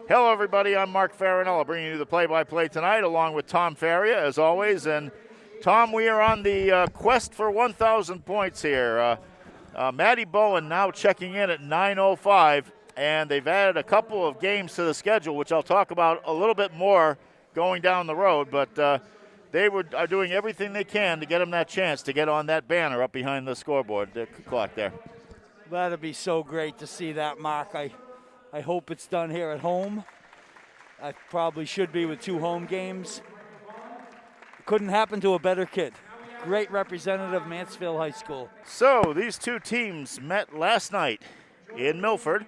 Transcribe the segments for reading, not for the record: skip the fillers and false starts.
Hello, everybody. I'm Mark Farinella, bringing you the play-by-play tonight, along with Tom Faria, as always. And Tom, we are on the quest for 1,000 points here. Maddie Bowen now checking in at 9:05, and they've added a couple of games to the schedule, which I'll talk about a little bit more going down the road. But they are doing everything they can to get them that chance to get on that banner up behind the scoreboard, the clock there. That'd be so great to see that, Mark. I hope it's done here at home. I probably should be with 2 home games. Couldn't happen to a better kid. Great representative, Mansfield High School. So these two teams met last night in Milford.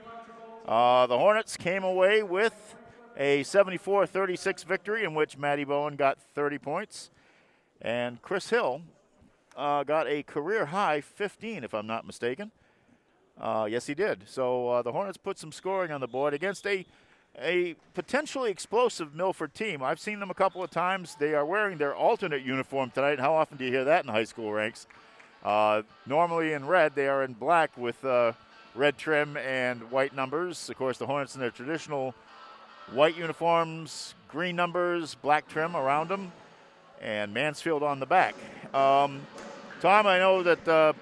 The Hornets came away with a 74-36 victory in which Maddie Bowen got 30 points. And Chris Hill got a career-high 15, if I'm not mistaken. Yes, he did. So the Hornets put some scoring on the board against a potentially explosive Milford team. I've seen them a couple of times. They are wearing their alternate uniform tonight. How often do you hear that in high school ranks? Normally in red. They are in black with red trim and white numbers. Of course, the Hornets in their traditional white uniforms, green numbers, black trim around them, and Mansfield on the back. Tom, I know that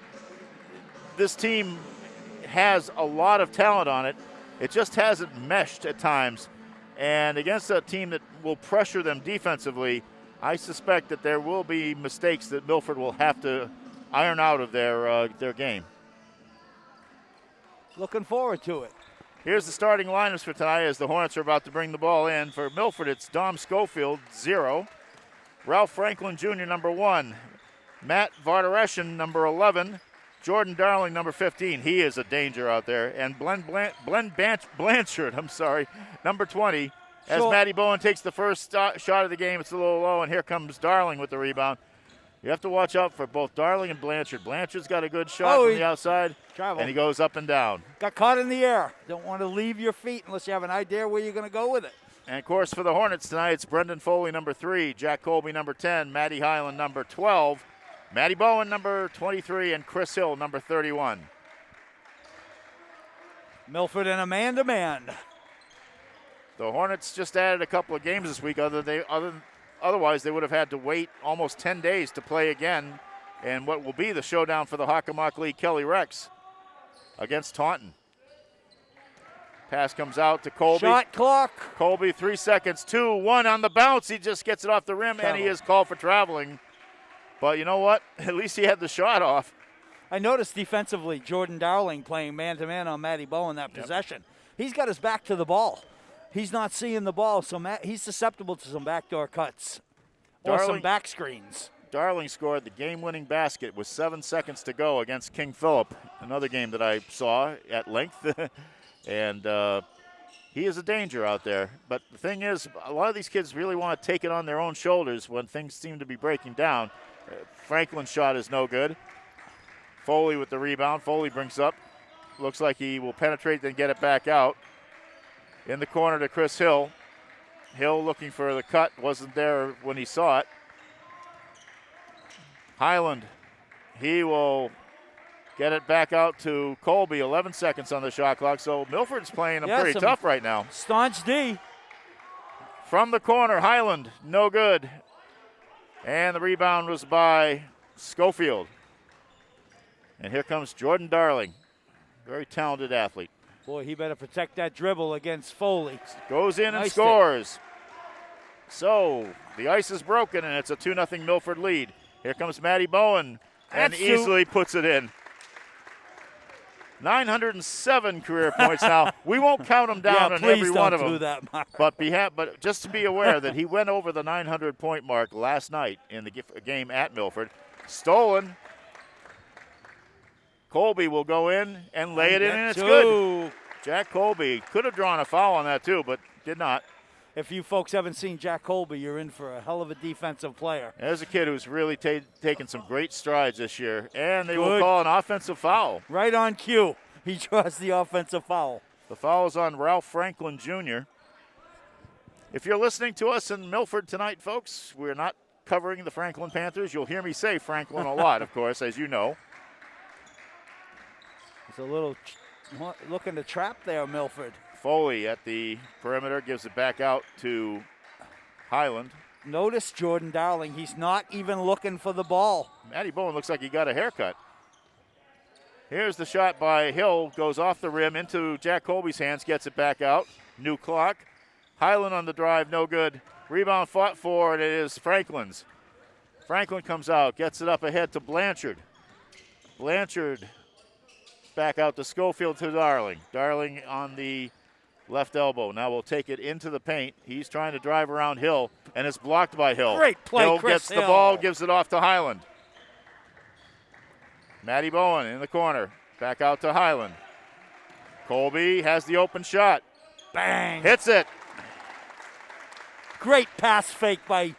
this team has a lot of talent on it. It just hasn't meshed at times. And against a team that will pressure them defensively, I suspect that there will be mistakes that Milford will have to iron out of their game. Looking forward to it. Here's the starting lineups for tonight as the Hornets are about to bring the ball in. For Milford, it's Dom Schofield, 0. Ralph Franklin Jr., number 1. Matt Vardareshan, number 11. Jordan Darling, number 15. He is a danger out there. And Blanchard, number 20. As Maddie Bowen takes the first shot of the game, it's a little low, and here comes Darling with the rebound. You have to watch out for both Darling and Blanchard. Blanchard's got a good shot from the outside, and he goes up and down. Got caught in the air. Don't want to leave your feet unless you have an idea where you're going to go with it. And, of course, for the Hornets tonight, it's Brendan Foley, number 3, Jack Colby, number 10, Maddie Highland, number 12, Maddie Bowen, number 23, and Chris Hill, number 31. Milford in a man-to-man. The Hornets just added a couple of games this week. Otherwise, they would have had to wait almost 10 days to play again in what will be the showdown for the Hockomock League Kelly Rex against Taunton. Pass comes out to Colby. Shot clock. Colby, 3 seconds, 2, 1 on the bounce. He just gets it off the rim, and he is called for traveling. But you know what? At least he had the shot off. I noticed defensively Jordan Darling playing man-to-man on Maddie Bowen that possession. He's got his back to the ball. He's not seeing the ball, so he's susceptible to some backdoor cuts or some back screens. Darling scored the game-winning basket with 7 seconds to go against King Philip, another game that I saw at length. And he is a danger out there. But the thing is, a lot of these kids really want to take it on their own shoulders when things seem to be breaking down. Franklin's shot is no good. Foley with the rebound. Foley brings up. Looks like he will penetrate, then get it back out. In the corner to Chris Hill. Hill looking for the cut. Wasn't there when he saw it. Highland. He will get it back out to Colby. 11 seconds on the shot clock. So Milford's playing them pretty tough right now. Staunch D. From the corner, Highland. No good. And the rebound was by Schofield. And here comes Jordan Darling. Very talented athlete. Boy, he better protect that dribble against Foley. Goes in and scores. So the ice is broken, and it's a 2-0 Milford lead. Here comes Maddie Bowen, and easily puts it in. 907 career points now. We won't count them down on every one of them. That, Mark. But just to be aware that he went over the 900-point mark last night in the game at Milford. Stolen. Colby will go in and lay it in, and it's good. Jack Colby could have drawn a foul on that too, but did not. If you folks haven't seen Jack Colby, you're in for a hell of a defensive player. There's a kid who's really taken some great strides this year, and they will call an offensive foul. Right on cue. He draws the offensive foul. The foul is on Ralph Franklin Jr. If you're listening to us in Milford tonight, folks, we're not covering the Franklin Panthers. You'll hear me say Franklin a lot, of course, as you know. It's a little looking to trap there, Milford. Foley at the perimeter gives it back out to Highland. Notice Jordan Darling, he's not even looking for the ball. Matty Bowen looks like he got a haircut. Here's the shot by Hill, goes off the rim into Jack Colby's hands, gets it back out. New clock. Highland on the drive, no good. Rebound fought for, and it is Franklin's. Franklin comes out, gets it up ahead to Blanchard. Blanchard back out to Schofield to Darling. Darling on the left elbow. Now we'll take it into the paint. He's trying to drive around Hill, and it's blocked by Hill. Great play, Hill Chris gets the ball, gives it off to Highland. Matty Bowen in the corner. Back out to Highland. Colby has the open shot. Bang. Hits it. Great pass fake by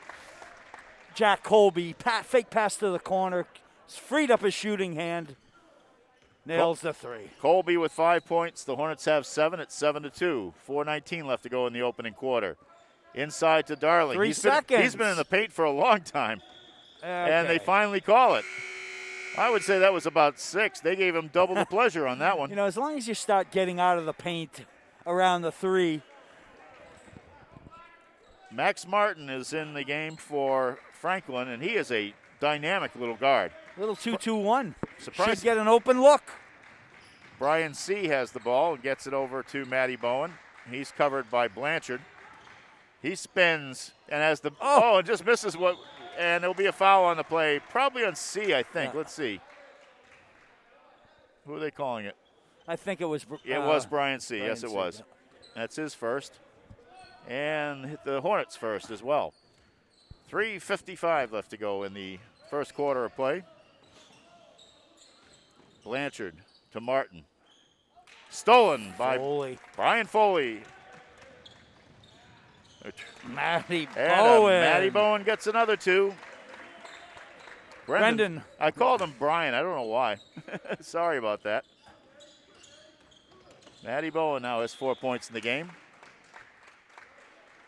Jack Colby. Fake pass to the corner. Freed up his shooting hand. Nails the three. Colby with 5 points. The Hornets have 7. It's 7-2. 4:19 left to go in the opening quarter. Inside to Darling. 3 seconds. He's been in the paint for a long time. Okay. And they finally call it. I would say that was about 6. They gave him double the pleasure on that one. You know, as long as you start getting out of the paint around the three. Max Martin is in the game for Franklin, and he is a dynamic little guard. Little 2-2-1. Surprise. Should get an open look. Brian C. has the ball and gets it over to Matty Bowen. He's covered by Blanchard. He spins and has the and just misses and there'll be a foul on the play, probably on C, I think. Yeah. Let's see. Who are they calling it? I think it was. It was Brian C. Brian yes, it C, was. Yeah. That's his first, and hit the Hornets first as well. 3:55 left to go in the first quarter of play. Blanchard to Martin. Stolen by Brian Foley. Matty Bowen. Matty Bowen gets another 2. Brendan. I called him Brian. I don't know why. Sorry about that. Matty Bowen now has 4 points in the game.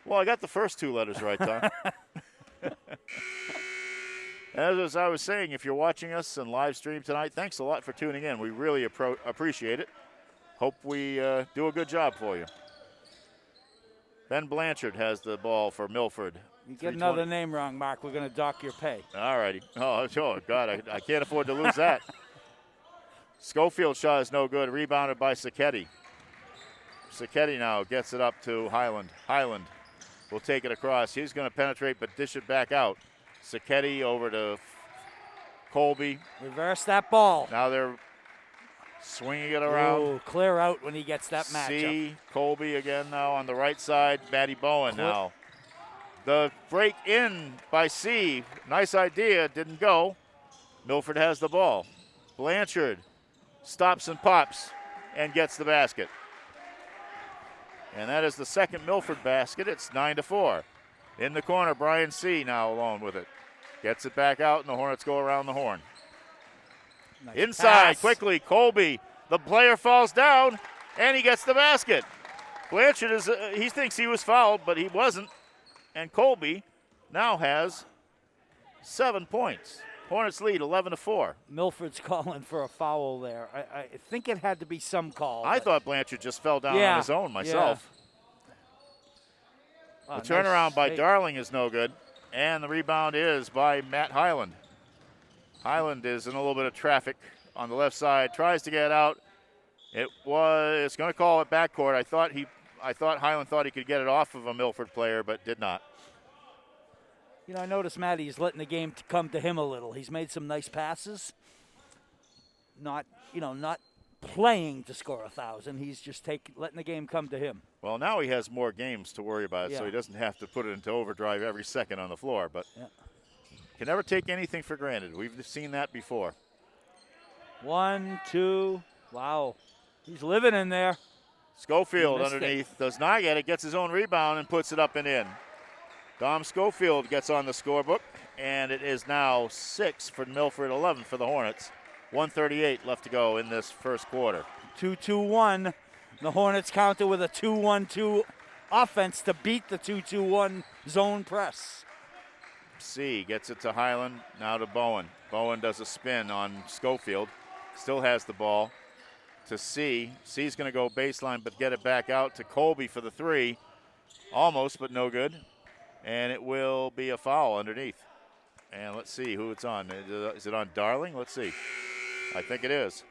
Well, I got the first 2 letters right, Tom. As I was saying, if you're watching us on live stream tonight, thanks a lot for tuning in. We really appreciate it. Hope we do a good job for you. Ben Blanchard has the ball for Milford. You get another name wrong, Mark, we're going to dock your pay. All righty. Oh, God, I can't afford to lose that. Schofield's shot is no good. Rebounded by Sacchetti. Sacchetti now gets it up to Highland. Highland will take it across. He's going to penetrate but dish it back out. Sacchetti over to Colby. Reverse that ball. Now they're swinging it around. Ooh, clear out when he gets that matchup. C. Colby again now on the right side. Matty Bowen now. The break in by C. Nice idea. Didn't go. Milford has the ball. Blanchard stops and pops and gets the basket. And that is the second Milford basket. It's 9-4. In the corner, Brian C. now alone with it. Gets it back out, and the Hornets go around the horn. Nice inside, pass. Quickly, Colby. The player falls down, and he gets the basket. Blanchard he thinks he was fouled, but he wasn't. And Colby now has 7 points. Hornets lead 11-4. Milford's calling for a foul there. I think it had to be some call. I thought Blanchard just fell down on his own myself. Yeah. The turnaround by Darling is no good. And the rebound is by Matt Highland. Highland is in a little bit of traffic on the left side. Tries to get out. It's going to call it backcourt. I thought Highland thought he could get it off of a Milford player, but did not. You know, I noticed Matty's letting the game come to him a little. He's made some nice passes. Not playing to score 1,000. He's just letting the game come to him. Well, now he has more games to worry about, so he doesn't have to put it into overdrive every second on the floor. But can never take anything for granted. We've seen that before. 1, 2. Wow. He's living in there. Schofield underneath. Does not get it. Gets his own rebound and puts it up and in. Dom Schofield gets on the scorebook, and it is now 6 for Milford, 11 for the Hornets. 1:38 left to go in this first quarter. 2-2-1. The Hornets counter with a 2-1-2 offense to beat the 2-2-1 zone press. C gets it to Highland, now to Bowen. Bowen does a spin on Schofield. Still has the ball. to C. C's going to go baseline, but get it back out to Colby for the 3. Almost, but no good. And it will be a foul underneath. And let's see who it's on. Is it on Darling? Let's see. I think it is.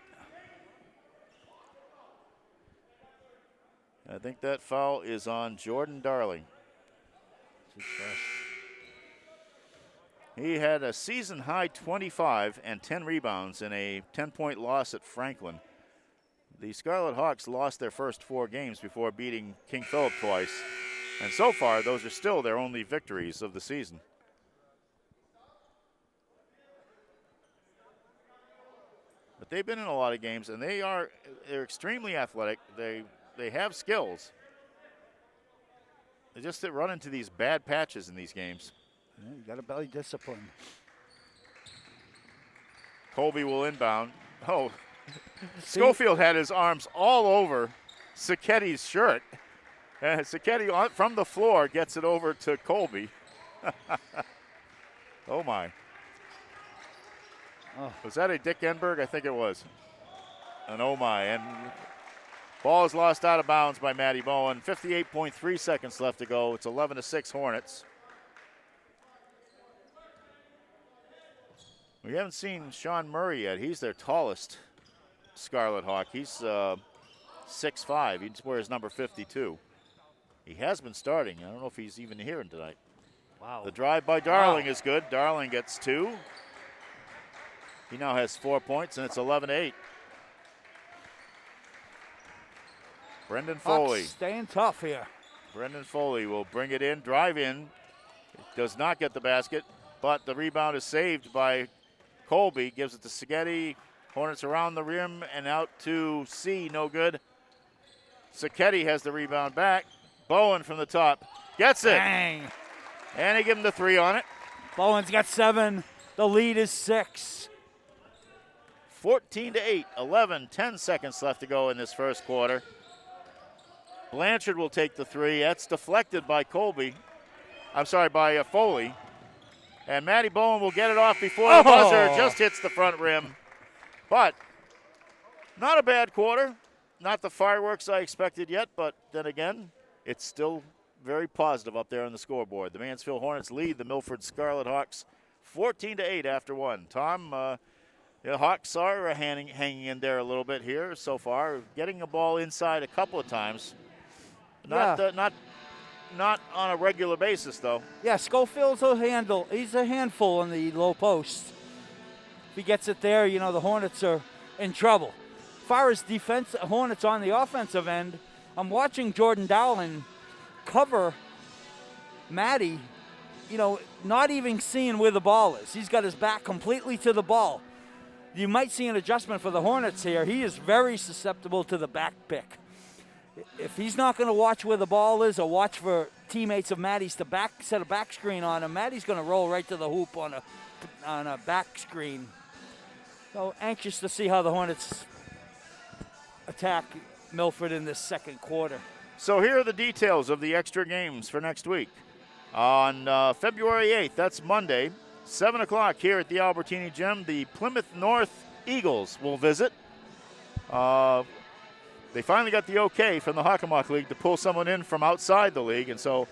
I think that foul is on Jordan Darling. He had a season-high 25 and 10 rebounds in a 10-point loss at Franklin. The Scarlet Hawks lost their first 4 games before beating King Philip twice. And so far, those are still their only victories of the season. But they've been in a lot of games, and they're extremely athletic. They have skills. They just run into these bad patches in these games. Yeah, you got to belly discipline. Colby will inbound. Oh, Schofield had his arms all over Sacchetti's shirt. Sacchetti from the floor gets it over to Colby. Oh, my. Oh. Was that a Dick Enberg? I think it was. An oh, my. And ball is lost out of bounds by Matty Bowen. 58.3 seconds left to go. It's 11-6 Hornets. We haven't seen Sean Murray yet. He's their tallest Scarlet Hawk. He's 6'5". He wears number 52. He has been starting. I don't know if he's even here tonight. Wow. The drive by Darling is good. Darling gets 2. He now has 4 points, and it's 11-8. Brendan Foley. Hawks staying tough here. Brendan Foley will bring it in, drive in. Does not get the basket, but the rebound is saved by Colby. Gives it to Sacchetti. Hornets around the rim and out to C. No good. Sacchetti has the rebound back. Bowen from the top. Gets it. Bang. And he gives him the 3 on it. Bowen's got 7. The lead is 6. 14-8. 10 seconds left to go in this first quarter. Blanchard will take the 3. That's deflected by Colby. I'm sorry, by Foley. And Matty Bowen will get it off before the buzzer just hits the front rim. But not a bad quarter. Not the fireworks I expected yet, but then again, it's still very positive up there on the scoreboard. The Mansfield Hornets lead the Milford Scarlet Hawks 14-8 after 1. Tom, the Hawks are hanging in there a little bit here so far, getting the ball inside a couple of times. Not on a regular basis, though. Yeah, Schofield's a handle. He's a handful on the low post. If he gets it there, you know, the Hornets are in trouble. As far as defense, Hornets on the offensive end, I'm watching Jordan Dowling cover Matty, you know, not even seeing where the ball is. He's got his back completely to the ball. You might see an adjustment for the Hornets here. He is very susceptible to the back pick. If he's not going to watch where the ball is or watch for teammates of Matty's to set a back screen on him, Matty's going to roll right to the hoop on a back screen. So anxious to see how the Hornets attack Milford in this second quarter. So here are the details of the extra games for next week. On February 8th, that's Monday, 7 o'clock here at the Albertini Gym, the Plymouth North Eagles will visit. They finally got the okay from the Hockomock League to pull someone in from outside the league, and so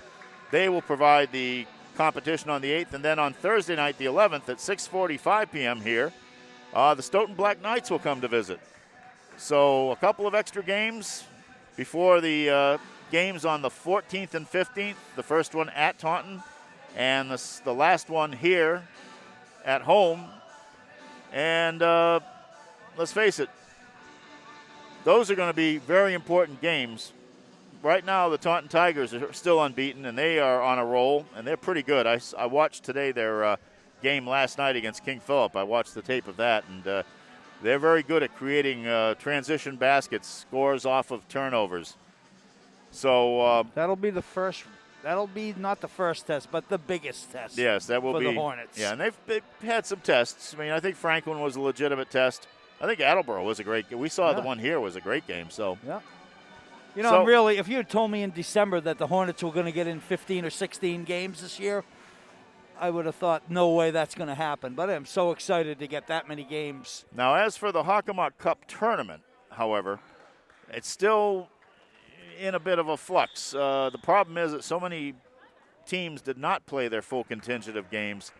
they will provide the competition on the 8th. And then on Thursday night, the 11th, at 6:45 p.m. here, the Stoughton Black Knights will come to visit. So a couple of extra games before the games on the 14th and 15th, the first one at Taunton, and the last one here at home. And let's face it, those are going to be very important games. Right now, the Taunton Tigers are still unbeaten, and they are on a roll, and they're pretty good. I watched today their game last night against King Philip. I watched the tape of that, and they're very good at creating transition baskets, scores off of turnovers. So that'll be the first. That'll be not the first test, but the biggest test. Yes, that will be for the Hornets. Yeah, and they've had some tests. I mean, I think Franklin was a legitimate test. I think Attleboro was a great game. We saw the one here was a great game. So yeah. You know, really, if you had told me in December that the Hornets were going to get in 15 or 16 games this year, I would have thought, no way that's going to happen. But I'm so excited to get that many games. Now, as for the Hockomock Cup tournament, however, it's still in a bit of a flux. The problem is that so many teams did not play their full contingent of games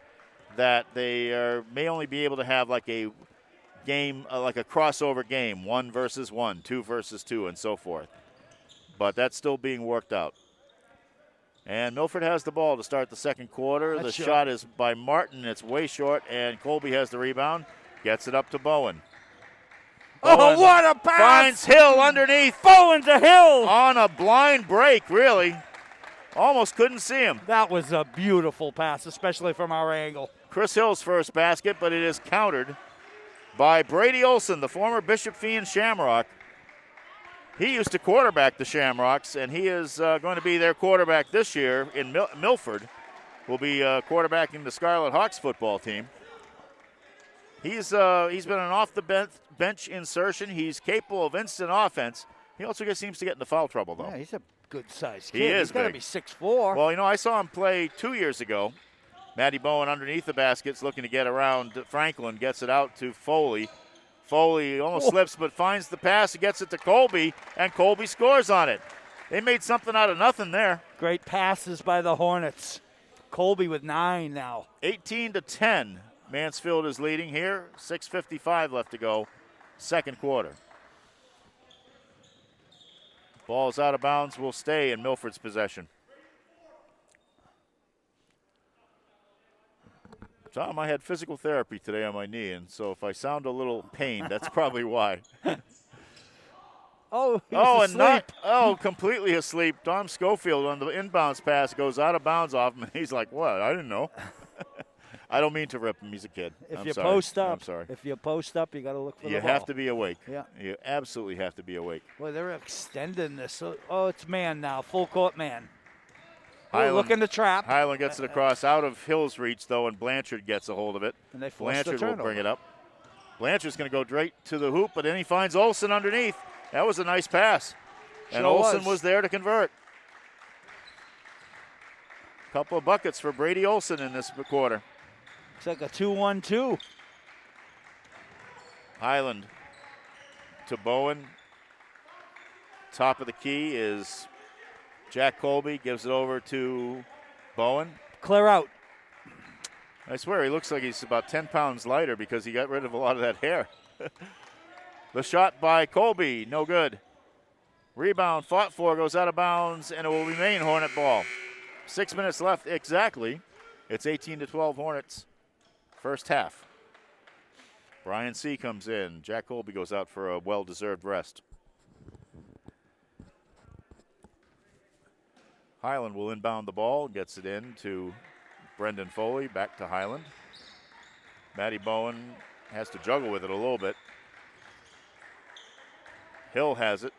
that they may only be able to have like a game, like a crossover game, 1 versus 1, 2 versus 2, and so forth. But that's still being worked out. And Milford has the ball to start the second quarter. The shot is by Martin. It's way short, and Colby has the rebound. Gets it up to Bowen. Oh, what a pass! Finds Hill underneath. Bowen to Hill! On a blind break, really. Almost couldn't see him. That was a beautiful pass, especially from our angle. Chris Hill's first basket, but it is countered by Brady Olson, the former Bishop Fee Shamrock. He used to quarterback the Shamrocks, and he is going to be their quarterback this year in Milford. Will be quarterbacking the Scarlet Hawks football team. He's been an off-the-bench insertion. He's capable of instant offense. He also seems to get into foul trouble, though. Yeah, he's a good-sized kid. He is. He's got to be 6'4". Well, I saw him play 2 years ago. Matty Bowen underneath the baskets looking to get around Franklin. Gets it out to Foley. Foley almost slips but finds the pass. He gets it to Colby, and Colby scores on it. They made something out of nothing there. Great passes by the Hornets. Colby with 9 now. 18-10. Mansfield is leading here. 6:55 left to go. Second quarter. Ball's out of bounds. Will stay in Milford's possession. Tom, I had physical therapy today on my knee, and so if I sound a little pained, that's probably why. Completely asleep. Tom Schofield on the inbounds pass goes out of bounds off him, and he's like, what? I didn't know. I don't mean to rip him. He's a kid. If you post up, I'm sorry. If you post up, you got to look for the ball. You have to be awake. Yeah. You absolutely have to be awake. Boy, they're extending this. Oh, it's man now, full court man. Highland, looking to trap. Highland gets it across out of Hill's reach, though, and Blanchard gets a hold of it. And they force Blanchard the turnover. will bring it up. Blanchard's going to go straight to the hoop, but then he finds Olson underneath. That was a nice pass. And Olson was there to convert. Couple of buckets for Brady Olson in this quarter. It's like a 2-1-2. Highland to Bowen. Top of the key is Jack Colby. Gives it over to Bowen. Clear out. I swear he looks like he's about 10 pounds lighter because he got rid of a lot of that hair. The shot by Colby, no good. Rebound fought for, goes out of bounds, and it will remain Hornet ball. 6 minutes left exactly. It's 18-12 Hornets. First half. Brian C. comes in. Jack Colby goes out for a well-deserved rest. Highland will inbound the ball, gets it in to Brendan Foley, back to Highland. Matty Bowen has to juggle with it a little bit. Hill has it,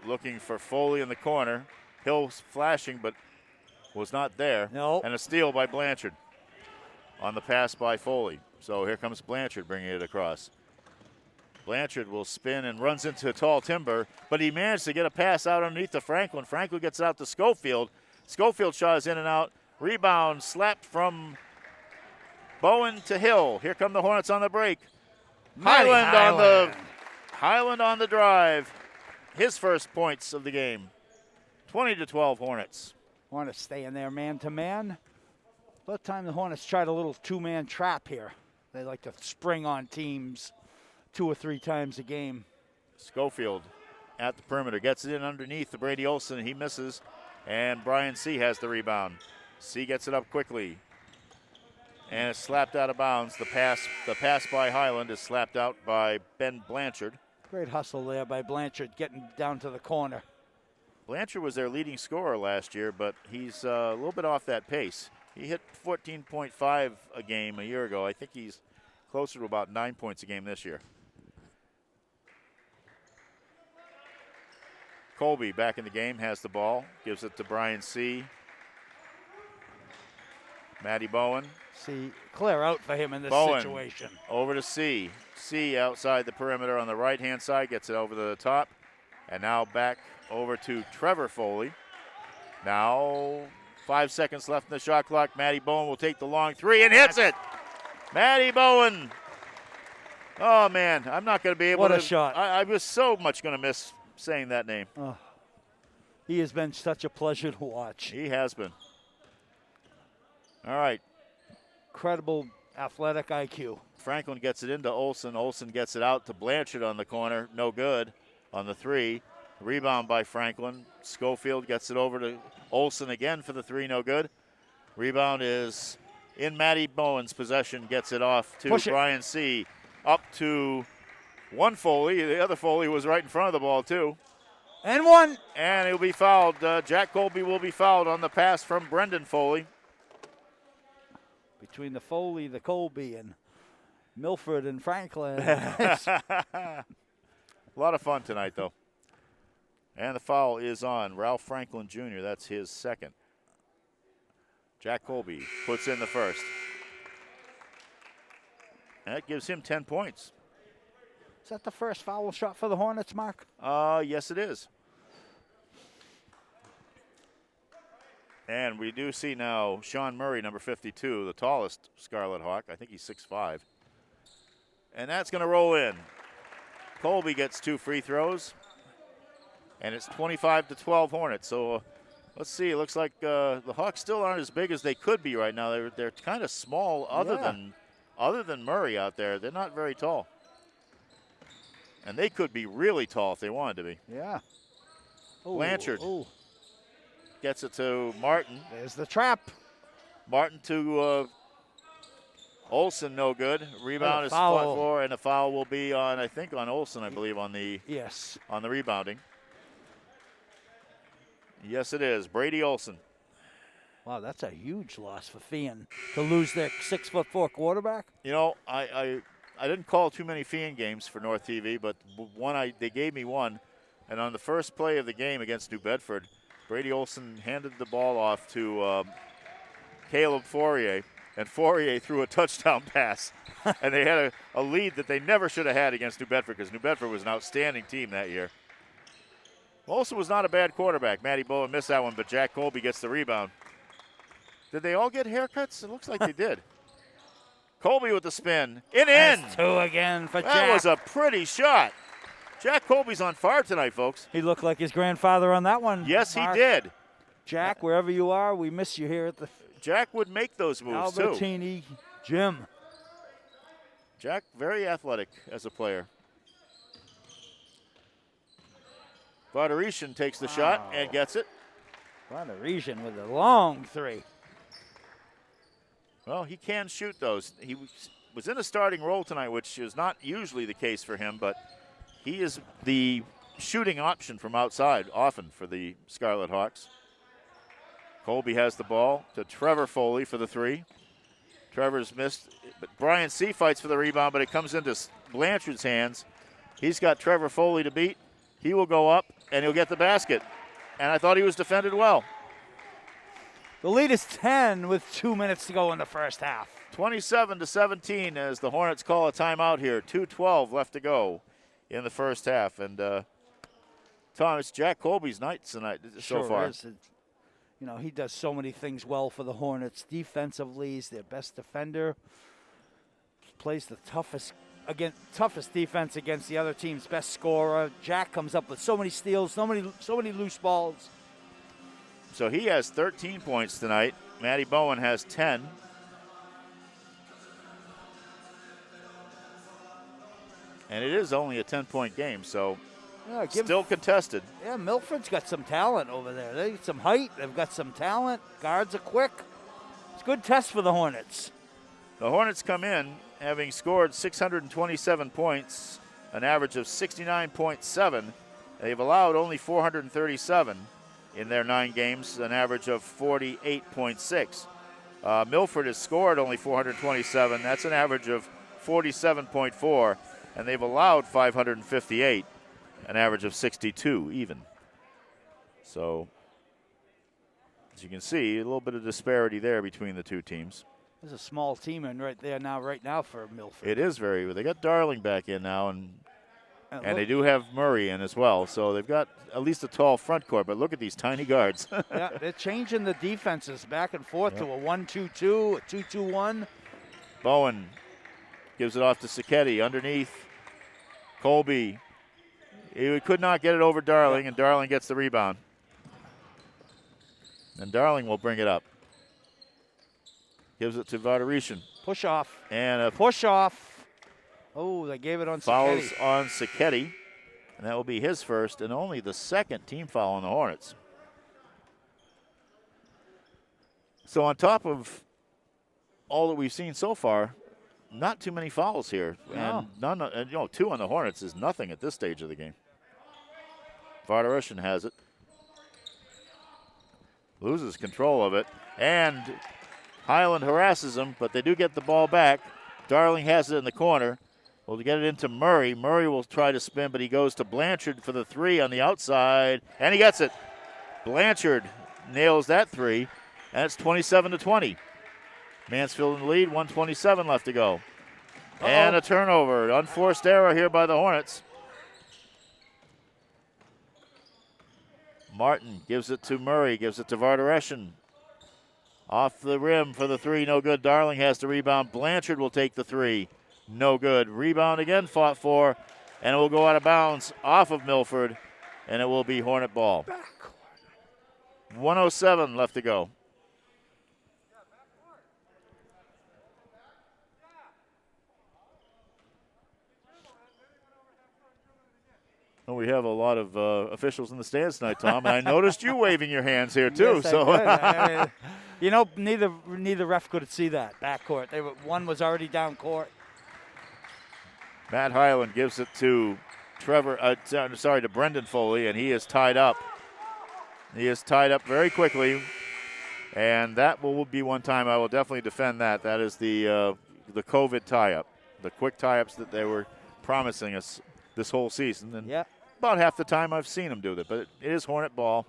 looking for Foley in the corner. Hill's flashing, but was not there. No. And a steal by Blanchard on the pass by Foley. So here comes Blanchard bringing it across. Blanchard will spin and runs into a tall timber, but he managed to get a pass out underneath to Franklin. Franklin gets it out to Schofield. Schofield shot is in and out. Rebound slapped from Bowen to Hill. Here come the Hornets on the break. Highland on the drive. His first points of the game. 20-12 Hornets. Hornets staying there man-to-man. About time the Hornets tried a little two-man trap here. They like to spring on teams 2 or 3 times a game. Schofield at the perimeter. Gets it in underneath to Brady Olson. He misses. And Brian C. has the rebound. C gets it up quickly. And it's slapped out of bounds. The pass by Highland is slapped out by Ben Blanchard. Great hustle there by Blanchard getting down to the corner. Blanchard was their leading scorer last year, but he's a little bit off that pace. He hit 14.5 a game a year ago. I think he's closer to about 9 points a game this year. Colby back in the game, has the ball, gives it to Brian C. Matty Bowen. C, clear out for him in this Bowen, situation. Over to C. C outside the perimeter on the right-hand side, gets it over to the top. And now back over to Trevor Foley. Now 5 seconds left in the shot clock. Matty Bowen will take the long three and hits it. Matty Bowen Oh, man, I'm not going to be able to. What a shot. I was so much going to miss saying that name. Oh, he has been such a pleasure to watch. He has been. All right. Incredible athletic IQ. Franklin gets it into Olson. Olson gets it out to Blanchard on the corner. No good on the three. Rebound by Franklin. Schofield gets it over to Olson again for the three. No good. Rebound is in Matty Bowen's possession. Gets it off to Brian C. Up to one Foley. The other Foley was right in front of the ball, too. And one. And he'll be fouled. Jack Colby will be fouled on the pass from Brendan Foley. Between the Foley, the Colby, and Milford and Franklin. A lot of fun tonight, though. And the foul is on Ralph Franklin Jr. That's his second. Jack Colby puts in the first. And that gives him 10 points. Is that the first foul shot for the Hornets, Mark? Yes, it is. And we do see now Sean Murray, number 52, the tallest Scarlet Hawk. I think he's 6'5". And that's going to roll in. Colby gets 2 free throws. And it's 25-12 Hornets. So let's see. It looks like the Hawks still aren't as big as they could be right now. They're kind of small other than Murray out there. They're not very tall. And they could be really tall if they wanted to be. Yeah. Ooh, Blanchard ooh. Gets it to Martin. There's the trap. Martin to Olson, no good. Rebound is fought for, and the foul will be on, I think, on Olson, I believe, on the rebounding. Yes, it is. Brady Olson. Wow, that's a huge loss for Fian to lose their 6'4" quarterback. You know, I didn't call too many Fian games for North TV, but they gave me one, and on the first play of the game against New Bedford, Brady Olson handed the ball off to Caleb Fourier, and Fourier threw a touchdown pass. And they had a lead that they never should have had against New Bedford because New Bedford was an outstanding team that year. Olson was not a bad quarterback. Matty Bowen missed that one, but Jack Colby gets the rebound. Did they all get haircuts? It looks like they did. Colby with the spin. That's 2 again for Jack. That was a pretty shot. Jack Colby's on fire tonight, folks. He looked like his grandfather on that one. Yes, Mark. he did. Jack, wherever you are, we miss you here at the Jack would make those moves, Albertini Gym. Jack, very athletic as a player. Vardaretian takes the shot and gets it. Vardaretian with a long 3. Well, he can shoot those. He was in a starting role tonight, which is not usually the case for him, but he is the shooting option from outside often for the Scarlet Hawks. Colby has the ball to Trevor Foley for the 3. Trevor's missed, but Brian C. fights for the rebound, but it comes into Blanchard's hands. He's got Trevor Foley to beat. He will go up, and he'll get the basket. And I thought he was defended well. The lead is 10 with 2 minutes to go in the first half. 27-17 as the Hornets call a timeout here. 2:12 left to go in the first half. And, Tom, it's Jack Colby's night tonight so far. Is. You know, he does so many things well for the Hornets. Defensively, he's their best defender. Plays the toughest defense against the other team's best scorer. Jack comes up with so many steals, so many loose balls. So he has 13 points tonight. Matty Bowen has 10. And it is only a 10-point game, so still contested. Yeah, Milford's got some talent over there. They got some height. They've got some talent. Guards are quick. It's a good test for the Hornets. The Hornets come in having scored 627 points, an average of 69.7. They've allowed only 437 in their 9 games, an average of 48.6. Milford has scored only 427. That's an average of 47.4. And they've allowed 558, an average of 62 even. So, as you can see, a little bit of disparity there between the two teams. There's a small team in right now for Milford. It is they got Darling back in now, and they do have Murray in as well. So they've got at least a tall front court, but look at these tiny guards. Yeah, they're changing the defenses back and forth to a 1-2-2, a 2-2-1. Bowen gives it off to Sacchetti. Underneath, Colby. He could not get it over Darling, and Darling gets the rebound. And Darling will bring it up. Gives it to Vardarishan. Push off. And a push off. Oh, they gave it on fouls Sacchetti. on Sacchetti. And that will be his first and only the second team foul on the Hornets. So on top of all that we've seen so far, not too many fouls here. No. And none, 2 on the Hornets is nothing at this stage of the game. Vardarishan has it. Loses control of it. And Highland harasses him, but they do get the ball back. Darling has it in the corner. We'll get it into Murray. Murray will try to spin, but he goes to Blanchard for the 3 on the outside, and he gets it. Blanchard nails that 3, and it's 27-20. Mansfield in the lead, 1:27 left to go. And a turnover. Unforced error here by the Hornets. Martin gives it to Murray, gives it to Vardarishan. Off the rim for the 3, no good. Darling has to rebound. Blanchard will take the 3, no good. Rebound again, fought for, and it will go out of bounds off of Milford, and it will be Hornet ball. 1:07 left to go. Well, we have a lot of officials in the stands tonight, Tom, and I noticed you waving your hands here too. Yes, so, I neither ref could see that backcourt. One was already down court. Matt Highland gives it to to Brendan Foley, and he is tied up. He is tied up very quickly, and that will be one time I will definitely defend that. That is the COVID tie-up, the quick tie-ups that they were promising us this whole season. And about half the time I've seen them do that, but it is Hornet ball.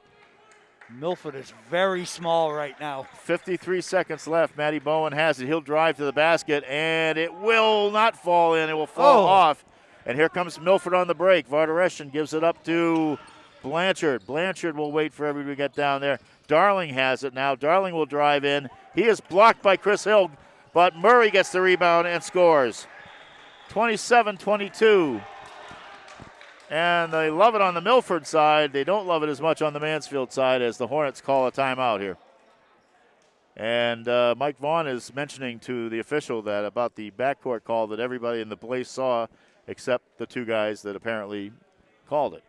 Milford is very small right now. 53 seconds left. Matty Bowen has it. He'll drive to the basket, and it will not fall in. It will fall off. And here comes Milford on the break. Vardarishan gives it up to Blanchard. Blanchard will wait for everybody to get down there. Darling has it now. Darling will drive in. He is blocked by Chris Hill, but Murray gets the rebound and scores. 27-22. And they love it on the Milford side. They don't love it as much on the Mansfield side as the Hornets call a timeout here. And Mike Vaughn is mentioning to the official that about the backcourt call that everybody in the place saw except the 2 guys that apparently called it.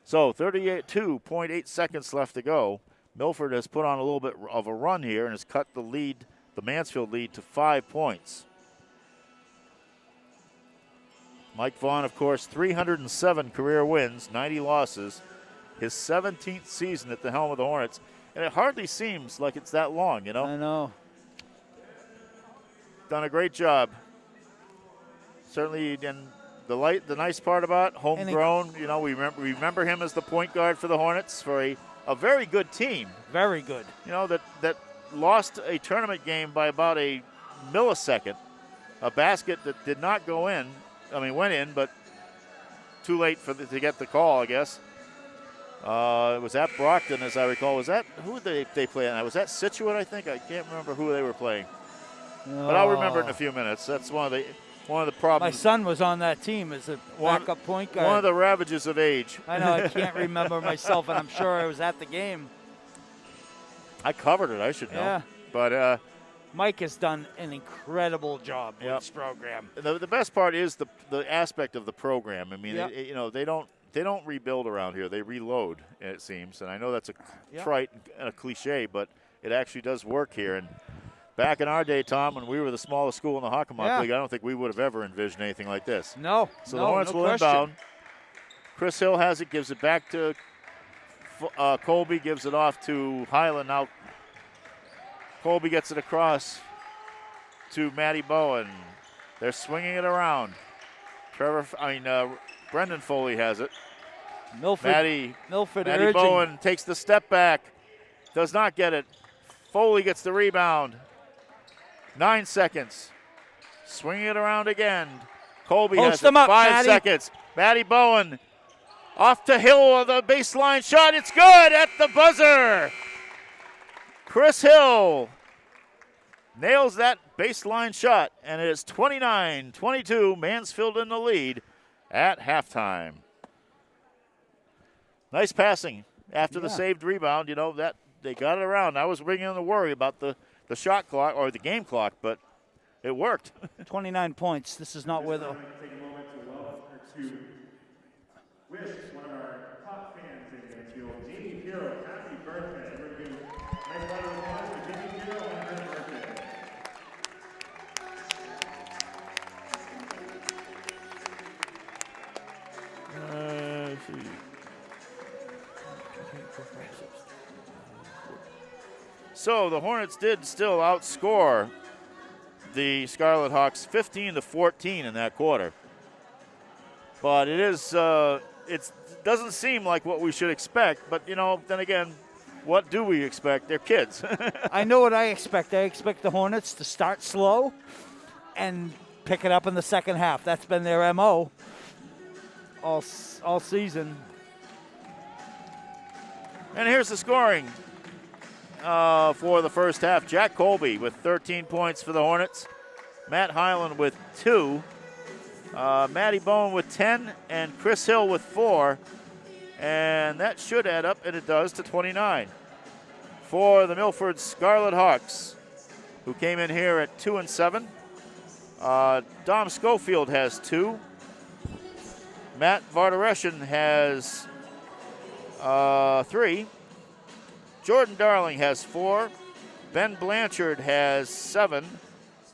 So 32.8 seconds left to go. Milford has put on a little bit of a run here and has cut the lead, the Mansfield lead, to 5 points. Mike Vaughn, of course, 307 career wins, 90 losses, his 17th season at the helm of the Hornets. And it hardly seems like it's that long, you know? I know. Done a great job. Certainly, and the nice part about homegrown, we remember him as the point guard for the Hornets for a very good team. Very good. That lost a tournament game by about a millisecond. A basket that did not go in. Went in, but too late to get the call, I guess. It was at Brockton, as I recall. Was that who did they play on? Was that Situate, I think? I can't remember who they were playing. But I'll remember it in a few minutes. That's one of the problems. My son was on that team as a backup point guard. One of the ravages of age. I know, I can't remember myself, and I'm sure I was at the game. I covered it, I should know. Yeah. But Mike has done an incredible job with this program. The best part is the aspect of the program. They don't rebuild around here; they reload. It seems, and I know that's a trite and a cliche, but it actually does work here. And back in our day, Tom, when we were the smallest school in the Hockomock League, I don't think we would have ever envisioned anything like this. No. So the Hornets will inbound. Chris Hill has it, gives it back to Colby, gives it off to Highland. Now Colby gets it across to Matty Bowen. They're swinging it around. Brendan Foley has it. Milford Matty urging. Bowen takes the step back. Does not get it. Foley gets the rebound. 9 seconds. Swinging it around again. Colby has it. 5 seconds. Matty Bowen off to Hill on the baseline shot. It's good at the buzzer. Chris Hill nails that baseline shot, and it is 29-22. Mansfield in the lead at halftime. Nice passing after the saved rebound. You know, that they got it around. I was beginning to worry about the shot clock or the game clock, but it worked. 29 points. This is not where the... Take a moment to wish one of our top fans in Mansfield, Jeannie Hero, happy birthday. We're going to do a nice round of applause for Jeannie Hero on her birthday. Let's see. So the Hornets did still outscore the Scarlet Hawks 15-14 in that quarter. But it is, it doesn't seem like what we should expect. But, you know, then again, what do we expect? They're kids. I know what I expect. I expect the Hornets to start slow and pick it up in the second half. That's been their MO all season. And here's the scoring for the first half. Jack Colby with 13 points for the Hornets. Matt Hyland with 2. Matty Bowen with 10. And Chris Hill with 4. And that should add up, and it does, to 29. For the Milford Scarlet Hawks, who came in here at 2 and 7. Dom Schofield has 2. Matt Vardareshan has 3. Jordan Darling has 4. Ben Blanchard has 7.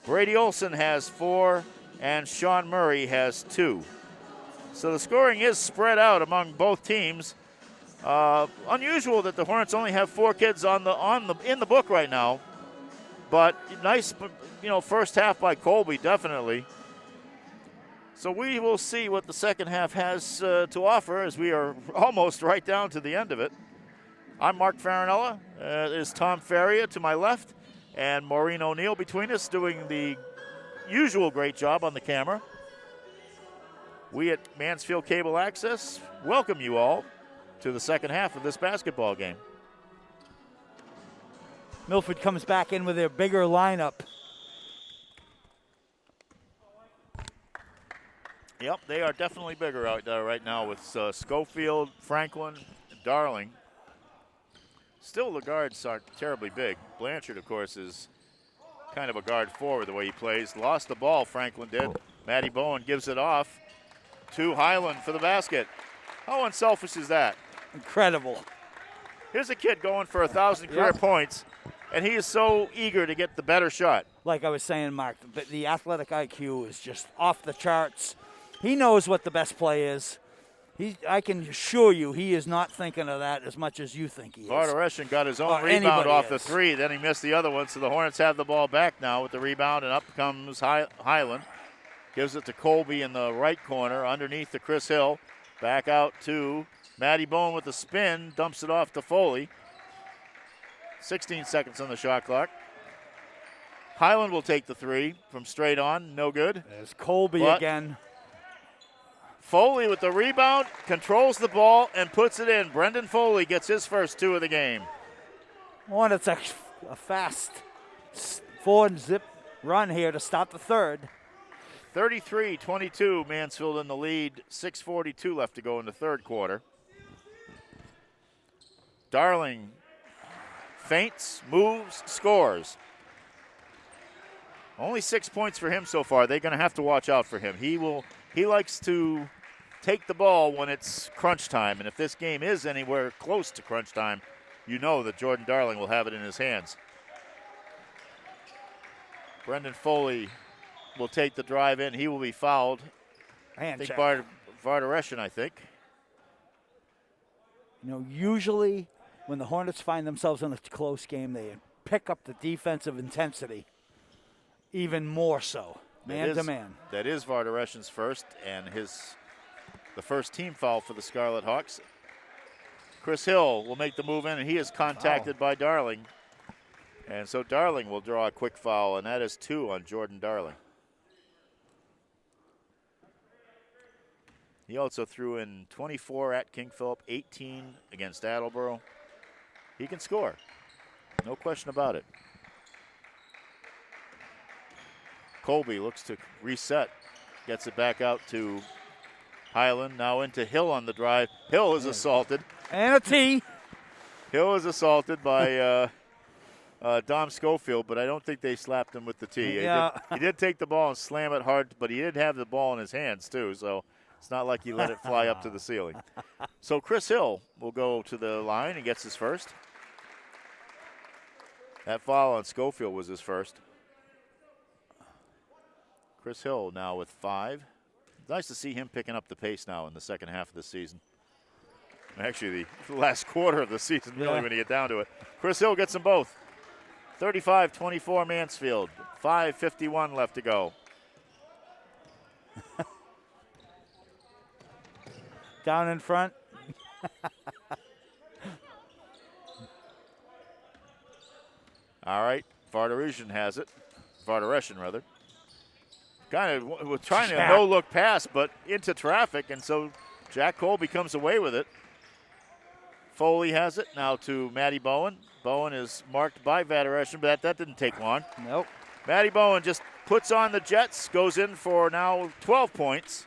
Brady Olson has 4. And Sean Murray has 2. So the scoring is spread out among both teams. Unusual that the Hornets only have 4 kids in the book right now. But nice, you know, first half by Colby, definitely. So we will see what the second half has to offer as we are almost right down to the end of it. I'm Mark Farinella. There's Tom Faria to my left and Maureen O'Neill between us doing the usual great job on the camera. We at Mansfield Cable Access welcome you all to the second half of this basketball game. Milford comes back in with their bigger lineup. Yep, they are definitely bigger out there right now with Schofield, Franklin, and Darling. Still, the guards aren't terribly big. Blanchard, of course, is kind of a guard forward the way he plays. Lost the ball, Franklin did. Matty Bowen gives it off to Hyland for the basket. How unselfish is that? Incredible. Here's a kid going for 1,000 career points, and he is so eager to get the better shot. Like I was saying, Mark, the athletic IQ is just off the charts. He knows what the best play is. I can assure you he is not thinking of that as much as you think he is. Vardareshan got his own rebound off the 3, then he missed the other one, so the Hornets have the ball back now with the rebound, and up comes Hyland. Gives it to Colby in the right corner, underneath to Chris Hill. Back out to Matty Bowen with the spin, dumps it off to Foley. 16 seconds on the shot clock. Hyland will take the 3 from straight on, no good. There's Colby again. Foley with the rebound, controls the ball, and puts it in. Brendan Foley gets his first 2 of the game. Well, it's a fast forward zip run here to stop the third. 33-22, Mansfield in the lead. 6:42 left to go in the third quarter. Darling feints, moves, scores. Only 6 points for him so far. They're going to have to watch out for him. He likes to take the ball when it's crunch time, and if this game is anywhere close to crunch time, you know that Jordan Darling will have it in his hands. Brendan Foley will take the drive in. He will be fouled. Hand check. Vardareshan, I think. You know, usually when the Hornets find themselves in a close game, they pick up the defensive intensity even more so, man to man. That is Vardareshan's first, and the first team foul for the Scarlet Hawks. Chris Hill will make the move in, and he is contacted by Darling. And so Darling will draw a quick foul, and that is 2 on Jordan Darling. He also threw in 24 at King Philip, 18 against Attleboro. He can score. No question about it. Colby looks to reset. Gets it back out to Highland. Now into Hill on the drive. Hill is assaulted. And a tee. Hill is assaulted by Dom Schofield, but I don't think they slapped him with the tee. Yeah. He did take the ball and slam it hard, but he did have the ball in his hands too, so it's not like he let it fly up to the ceiling. So Chris Hill will go to the line and gets his first. That foul on Schofield was his first. Chris Hill now with 5. Nice to see him picking up the pace now in the second half of the season. Actually, the last quarter of the season, really, when you get down to it. Chris Hill gets them both. 35-24 Mansfield. 5:51 left to go. Down in front. All right, Vardareshan has it. Vardareshan, rather. Kind of was trying to no-look pass, but into traffic, and so Jack Colby comes away with it. Foley has it now to Matty Bowen. Bowen is marked by Vardareshan, but that didn't take long. Nope. Matty Bowen just puts on the Jets, goes in for now 12 points,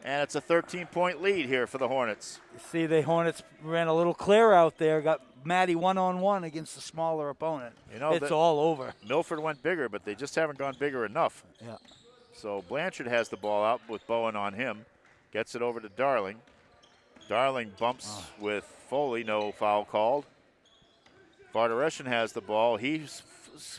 and it's a 13-point lead here for the Hornets. You see, the Hornets ran a little clear out there, got Matty one-on-one against the smaller opponent. You know, it's all over. Milford went bigger, but they just haven't gone bigger enough. Yeah. So Blanchard has the ball out with Bowen on him. Gets it over to Darling. Darling bumps with Foley, no foul called. Vardareshan has the ball. He's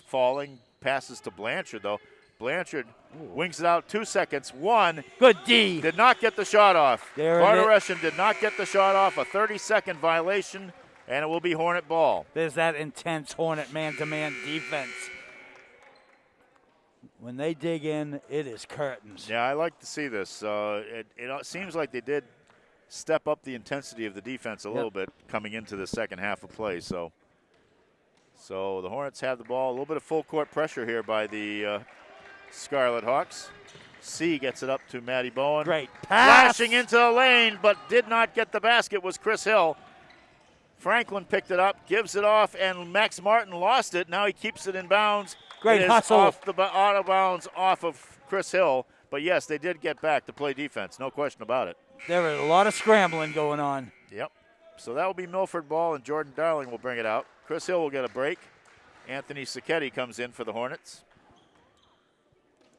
falling, passes to Blanchard, though. Blanchard wings it out 2 seconds. 1. Good D. Did not get the shot off. There Vardareshan did not get the shot off. A 30-second violation, and it will be Hornet ball. There's that intense Hornet man-to-man defense. When they dig in, it is curtains. Yeah, I like to see this. It seems like they did step up the intensity of the defense a little bit coming into the second half of play. So the Hornets have the ball. A little bit of full court pressure here by the Scarlet Hawks. C gets it up to Matty Bowen. Great pass. Flashing into the lane, but did not get the basket was Chris Hill. Franklin picked it up, gives it off, and Max Martin lost it. Now he keeps it in bounds. Great hustle. Off the out of bounds off of Chris Hill. But yes, they did get back to play defense. No question about it. There was a lot of scrambling going on. Yep. So that will be Milford ball, and Jordan Darling will bring it out. Chris Hill will get a break. Anthony Sacchetti comes in for the Hornets.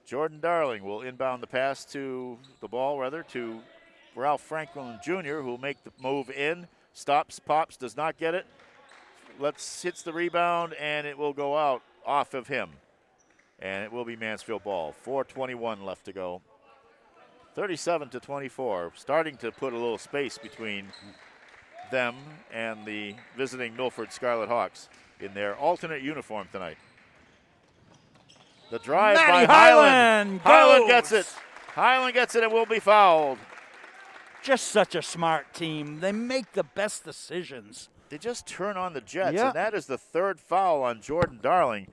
Jordan Darling will inbound the pass to Ralph Franklin Jr., who will make the move in. Stops, pops, does not get it. Hits the rebound, and it will go out off of him. And it will be Mansfield ball. 4:21 left to go. 37-24. Starting to put a little space between them and the visiting Milford Scarlet Hawks in their alternate uniform tonight. The drive by Highland. Highland gets it. Highland gets it and will be fouled. Just such a smart team. They make the best decisions. They just turn on the Jets, and that is the third foul on Jordan Darling.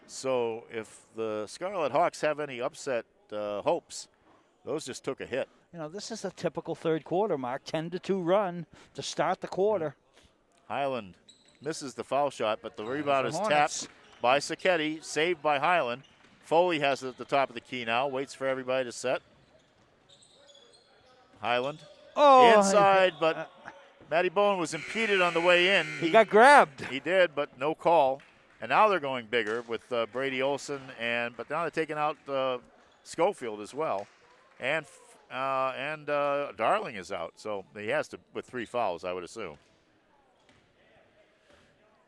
So if the Scarlet Hawks have any upset hopes, those just took a hit. You know, this is a typical third quarter, Mark. 10-2 run to start the quarter. Highland misses the foul shot, but the rebound is tapped by Sacchetti, saved by Highland. Foley has it at the top of the key now, waits for everybody to set. Highland inside, but Matty Bowen was impeded on the way in. He got grabbed. He did, but no call. And now they're going bigger with Brady Olson, but now they're taking out Schofield as well. And Darling is out, so he has to with 3 fouls, I would assume.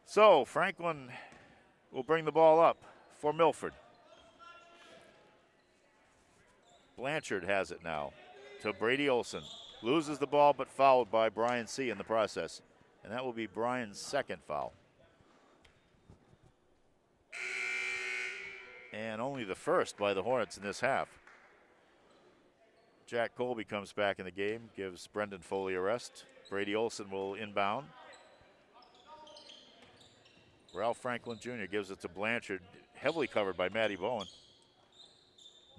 So Franklin will bring the ball up for Milford. Blanchard has it now to Brady Olson. Loses the ball, but fouled by Brian C. in the process. And that will be Brian's second foul. And only the first by the Hornets in this half. Jack Colby comes back in the game, gives Brendan Foley a rest. Brady Olson will inbound. Ralph Franklin Jr. gives it to Blanchard, heavily covered by Matty Bowen.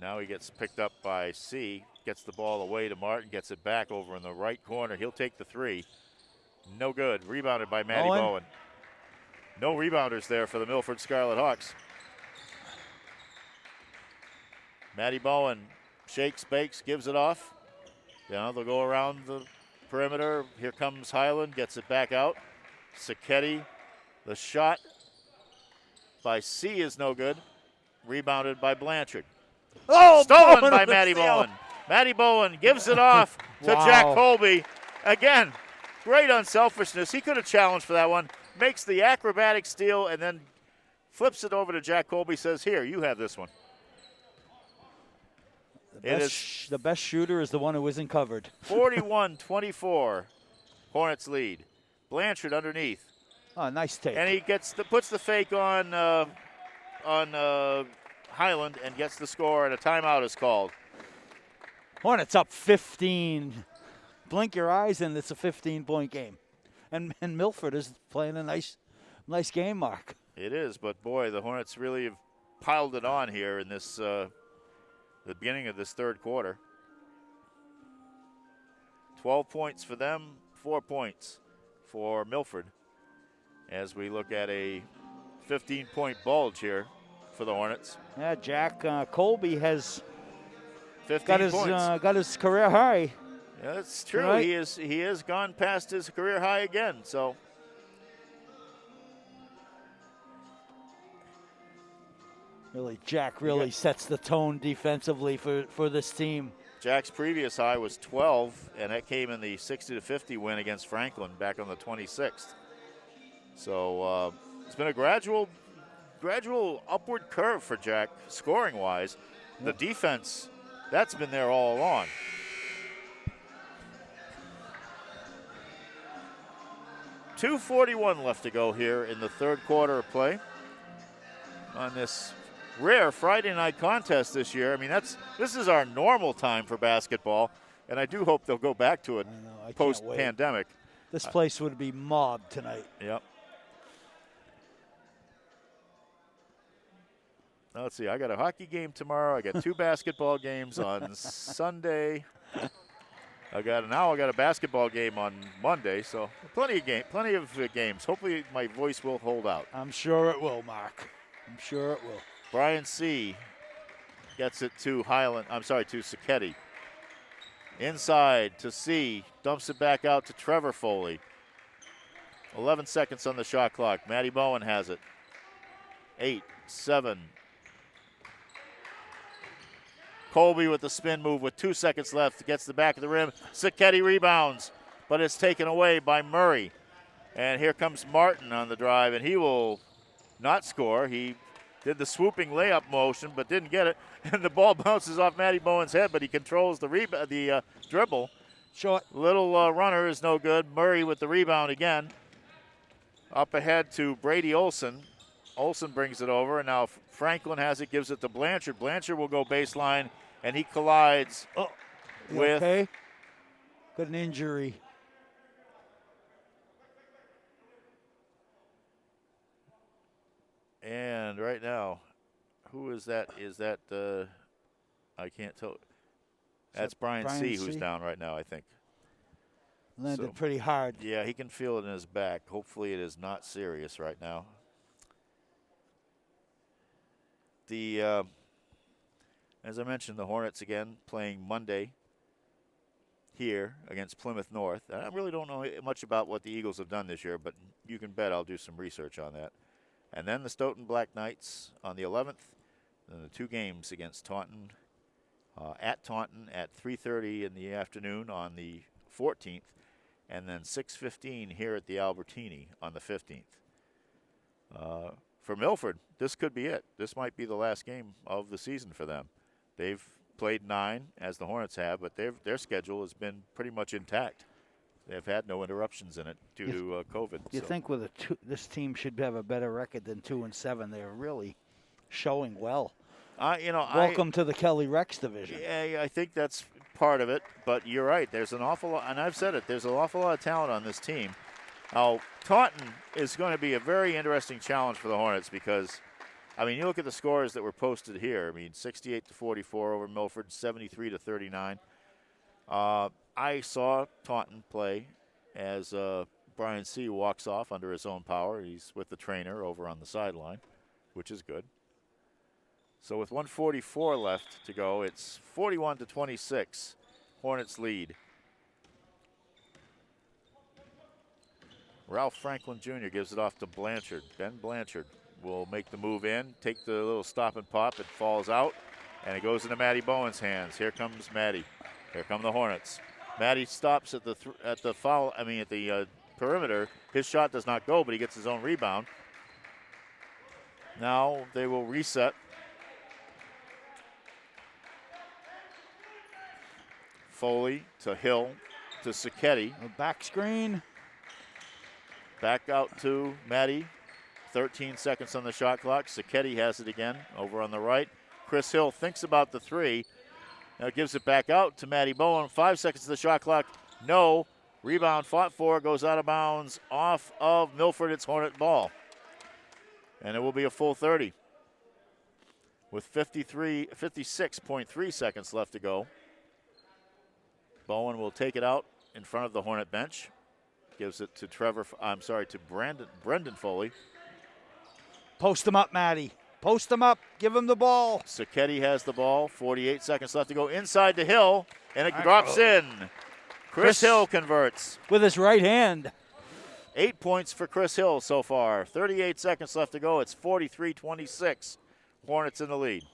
Now he gets picked up by C, gets the ball away to Martin, gets it back over in the right corner. He'll take the 3. No good. Rebounded by Matty Bowen. No rebounders there for the Milford Scarlet Hawks. Matty Bowen shakes, bakes, gives it off. They'll go around the perimeter. Here comes Highland, gets it back out. Sacchetti, the shot by C is no good. Rebounded by Blanchard. Oh, Stolen Bowen by with the Matty steal. Bowen. Matty Bowen gives it off to Wow. Jack Colby. Again, great unselfishness. He could have challenged for that one. Makes the acrobatic steal and then flips it over to Jack Colby, says, here, you have this one. The best shooter is the one who isn't covered. 41-24, Hornets lead. Blanchard underneath. Oh, nice take. And he puts the fake on Highland and gets the score, and a timeout is called. Hornets up 15. Blink your eyes, and it's a 15-point game. And Milford is playing a nice game, Mark. It is, but boy, the Hornets really have piled it on here in this the beginning of this third quarter. 12 points for them, 4 points for Milford, as we look at a 15-point bulge here for the Hornets. Yeah, Jack Colby has 15 points. got his career high. Yeah, that's true. Right. He has gone past his career high again. So Jack really sets the tone defensively for this team. Jack's previous high was 12, and that came in the 60-50 win against Franklin back on the 26th. So it's been a gradual upward curve for Jack, scoring-wise. The defense, that's been there all along. .241 left to go here in the third quarter of play on this rare Friday night contest this year. I mean, this is our normal time for basketball, and I do hope they'll go back to it post-pandemic. This place would be mobbed tonight. Yep. Now, let's see. I got a hockey game tomorrow. I got 2 basketball games on Sunday. I got a basketball game on Monday, so plenty of games. Hopefully my voice will hold out. I'm sure it will, Mark. I'm sure it will. Brian C. gets it to Sacchetti. Inside to C. Dumps it back out to Trevor Foley. 11 seconds on the shot clock. Matty Bowen has it. 8, 7. Colby with the spin move with 2 seconds left. Gets the back of the rim. Sacchetti rebounds, but it's taken away by Murray. And here comes Martin on the drive, and he will not score. He did the swooping layup motion, but didn't get it. And the ball bounces off Matty Bowen's head, but he controls the dribble. Short. Little runner is no good. Murray with the rebound again. Up ahead to Brady Olson. Olson brings it over, and now Franklin has it, gives it to Blanchard. Blanchard will go baseline, and he collides with. Okay. Got an injury. And right now, who is that? Is that I can't tell. That's Brian C. who's down right now, I think. Landed pretty hard. Yeah, he can feel it in his back. Hopefully it is not serious right now. As I mentioned, the Hornets again playing Monday here against Plymouth North. I really don't know much about what the Eagles have done this year, but you can bet I'll do some research on that. And then the Stoughton Black Knights on the 11th. Then the 2 games against Taunton, at Taunton at 3:30 in the afternoon on the 14th, and then 6:15 here at the Albertini on the 15th. For Milford, this could be it. This might be the last game of the season for them. They've played 9, as the Hornets have, but their schedule has been pretty much intact. They've had no interruptions in it due to COVID. You think with this team should have a better record than 2-7? They're really showing well. Welcome to the Kelly Rex division. Yeah, I think that's part of it, but you're right. There's an awful lot, and I've said it, there's an awful lot of talent on this team. Now, Taunton is going to be a very interesting challenge for the Hornets because, you look at the scores that were posted here. 68-44 over Milford, 73-39. I saw Taunton play as Brian C. walks off under his own power. He's with the trainer over on the sideline, which is good. So with 1:44 left to go, it's 41-26. Hornets lead. Ralph Franklin Jr. gives it off to Blanchard. Ben Blanchard will make the move in, take the little stop and pop. It falls out, and it goes into Matty Bowen's hands. Here comes Matty. Here come the Hornets. Matty stops at the perimeter. His shot does not go, but he gets his own rebound. Now they will reset. Foley to Hill to Sacchetti. A back screen. Back out to Matty. 13 seconds on the shot clock. Sacchetti has it again over on the right. Chris Hill thinks about the three. Now gives it back out to Matty Bowen. 5 seconds to the shot clock. No. Rebound fought for. Goes out of bounds off of Milford. It's Hornet ball. And it will be a full 30. With 56.3 seconds left to go. Bowen will take it out in front of the Hornet bench. Gives it to Brendan Foley. Post him up, Matty. Post him up. Give him the ball. Sacchetti has the ball. 48 seconds left to go. Inside to Hill, and it drops in. Chris Hill converts. With his right hand. 8 points for Chris Hill so far. 38 seconds left to go. It's 43-26. Hornets in the lead.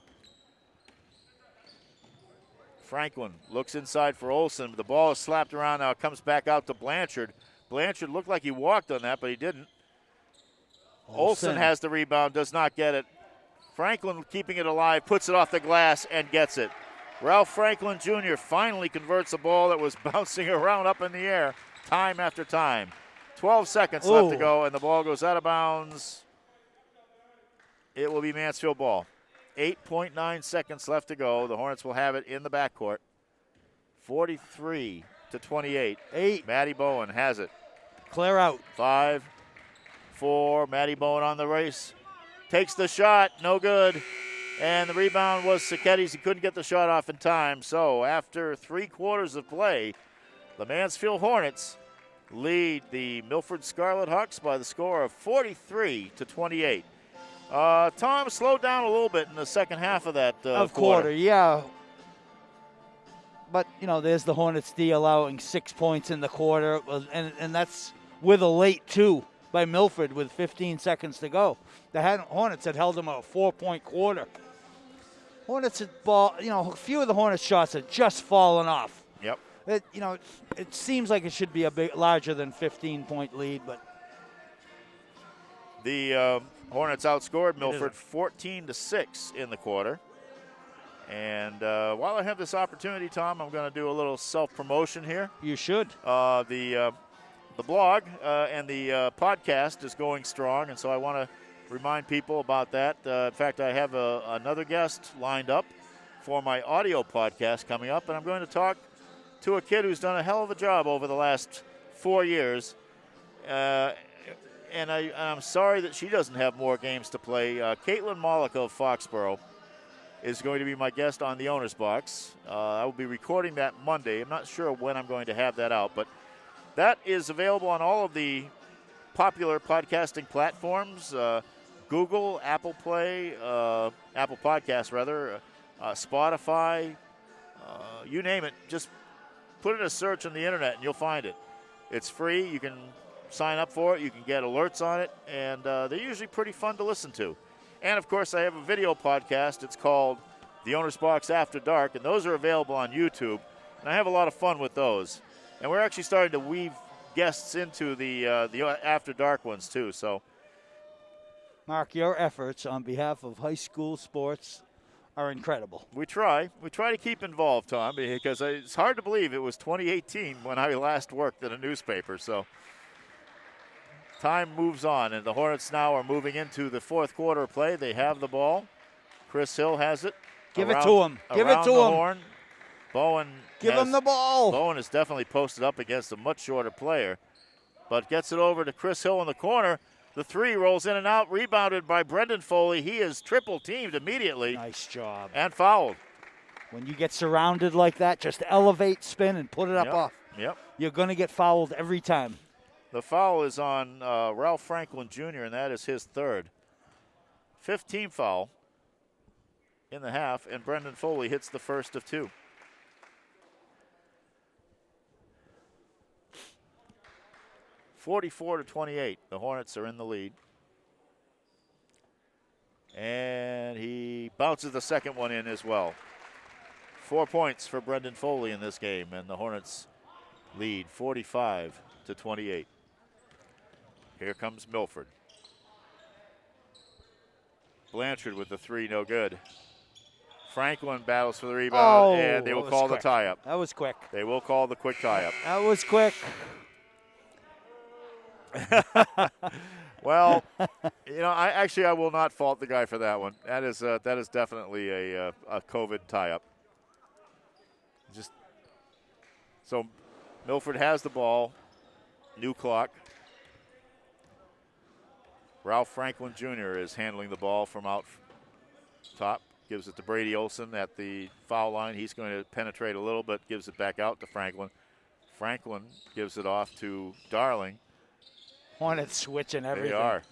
Franklin looks inside for Olsen. The ball is slapped around now. It comes back out to Blanchard. Blanchard looked like he walked on that, but he didn't. Olsen has the rebound, does not get it. Franklin keeping it alive, puts it off the glass and gets it. Ralph Franklin Jr. finally converts a ball that was bouncing around up in the air time after time. 12 seconds left to go, and the ball goes out of bounds. It will be Mansfield ball. 8.9 seconds left to go. The Hornets will have it in the backcourt. 43-28. 8. Matty Bowen has it. Clear out. 5, 4. Matty Bowen on the race. Takes the shot. No good. And the rebound was Sacchetti's. He couldn't get the shot off in time. So after 3 quarters of play, the Mansfield Hornets lead the Milford Scarlet Hawks by the score of 43-28. Tom slowed down a little bit in the second half of that quarter. Yeah. But, there's the Hornets D allowing 6 points in the quarter, and that's with a late 2 by Milford with 15 seconds to go. The Hornets had held them a 4-point quarter. Hornets had a few of the Hornets shots had just fallen off. Yep. It seems like it should be a bit larger than 15-point lead, but the Hornets outscored Milford 14-6 in the quarter. And while I have this opportunity, Tom, I'm going to do a little self-promotion here. You should. The blog and the podcast is going strong, and so I want to remind people about that. In fact, I have another guest lined up for my audio podcast coming up, and I'm going to talk to a kid who's done a hell of a job over the last 4 years. And I'm sorry that she doesn't have more games to play. Caitlin Mollick of Foxborough is going to be my guest on the Owner's Box. I will be recording that Monday. I'm not sure when I'm going to have that out, but that is available on all of the popular podcasting platforms, Google, Apple Play, Apple Podcasts, rather, Spotify, you name it. Just put in a search on the internet and you'll find it. It's free. You can sign up for it. You can get alerts on it, and they're usually pretty fun to listen to. And, of course, I have a video podcast. It's called The Owner's Box After Dark, and those are available on YouTube. And I have a lot of fun with those. And we're actually starting to weave guests into the After Dark ones, too. So, Mark, your efforts on behalf of high school sports are incredible. We try. We try to keep involved, Tom, because it's hard to believe it was 2018 when I last worked in a newspaper. So time moves on, and the Hornets now are moving into the fourth quarter of play. They have the ball. Chris Hill has it. Give it to him. Give it to him. Horn. Bowen. Give him the ball. Bowen is definitely posted up against a much shorter player, but gets it over to Chris Hill in the corner. The three rolls in and out, rebounded by Brendan Foley. He is triple teamed immediately. Nice job. And fouled. When you get surrounded like that, just elevate, spin, and put it up off. Yep. You're going to get fouled every time. The foul is on Ralph Franklin Jr., and that is his third. 15th foul. in the half, and Brendan Foley hits the first of two. (44-28). The Hornets are in the lead. And he bounces the second one in as well. 4 points for Brendan Foley in this game, and the Hornets lead 45-28. Here comes Milford. Blanchard with the three, no good. Franklin battles for the rebound, and they will call the tie-up. That was quick. They will call the quick tie-up. That was quick. Well, I will not fault the guy for that one. That is definitely a COVID tie-up. So Milford has the ball. New clock. Ralph Franklin Jr. is handling the ball from out top. Gives it to Brady Olson at the foul line. He's going to penetrate a little bit, gives it back out to Franklin. Franklin gives it off to Darling. Hornets switching everything. They are.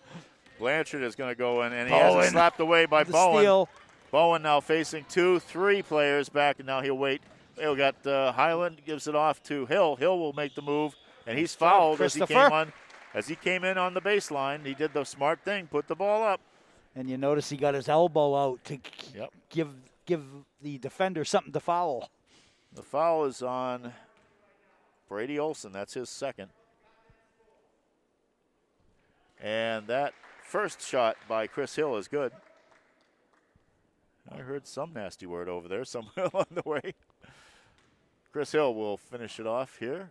Blanchard is going to go in, and he has it slapped away by Bowen. Steal. Bowen now facing 2-3 players back, and now he'll wait. They got Highland, gives it off to Hill. Hill will make the move, and he's fouled as he came in on the baseline. He did the smart thing, put the ball up. And you notice he got his elbow out to give the defender something to foul. The foul is on Brady Olson. That's his second. And that first shot by Chris Hill is good. I heard some nasty word over there somewhere along the way. Chris Hill will finish it off here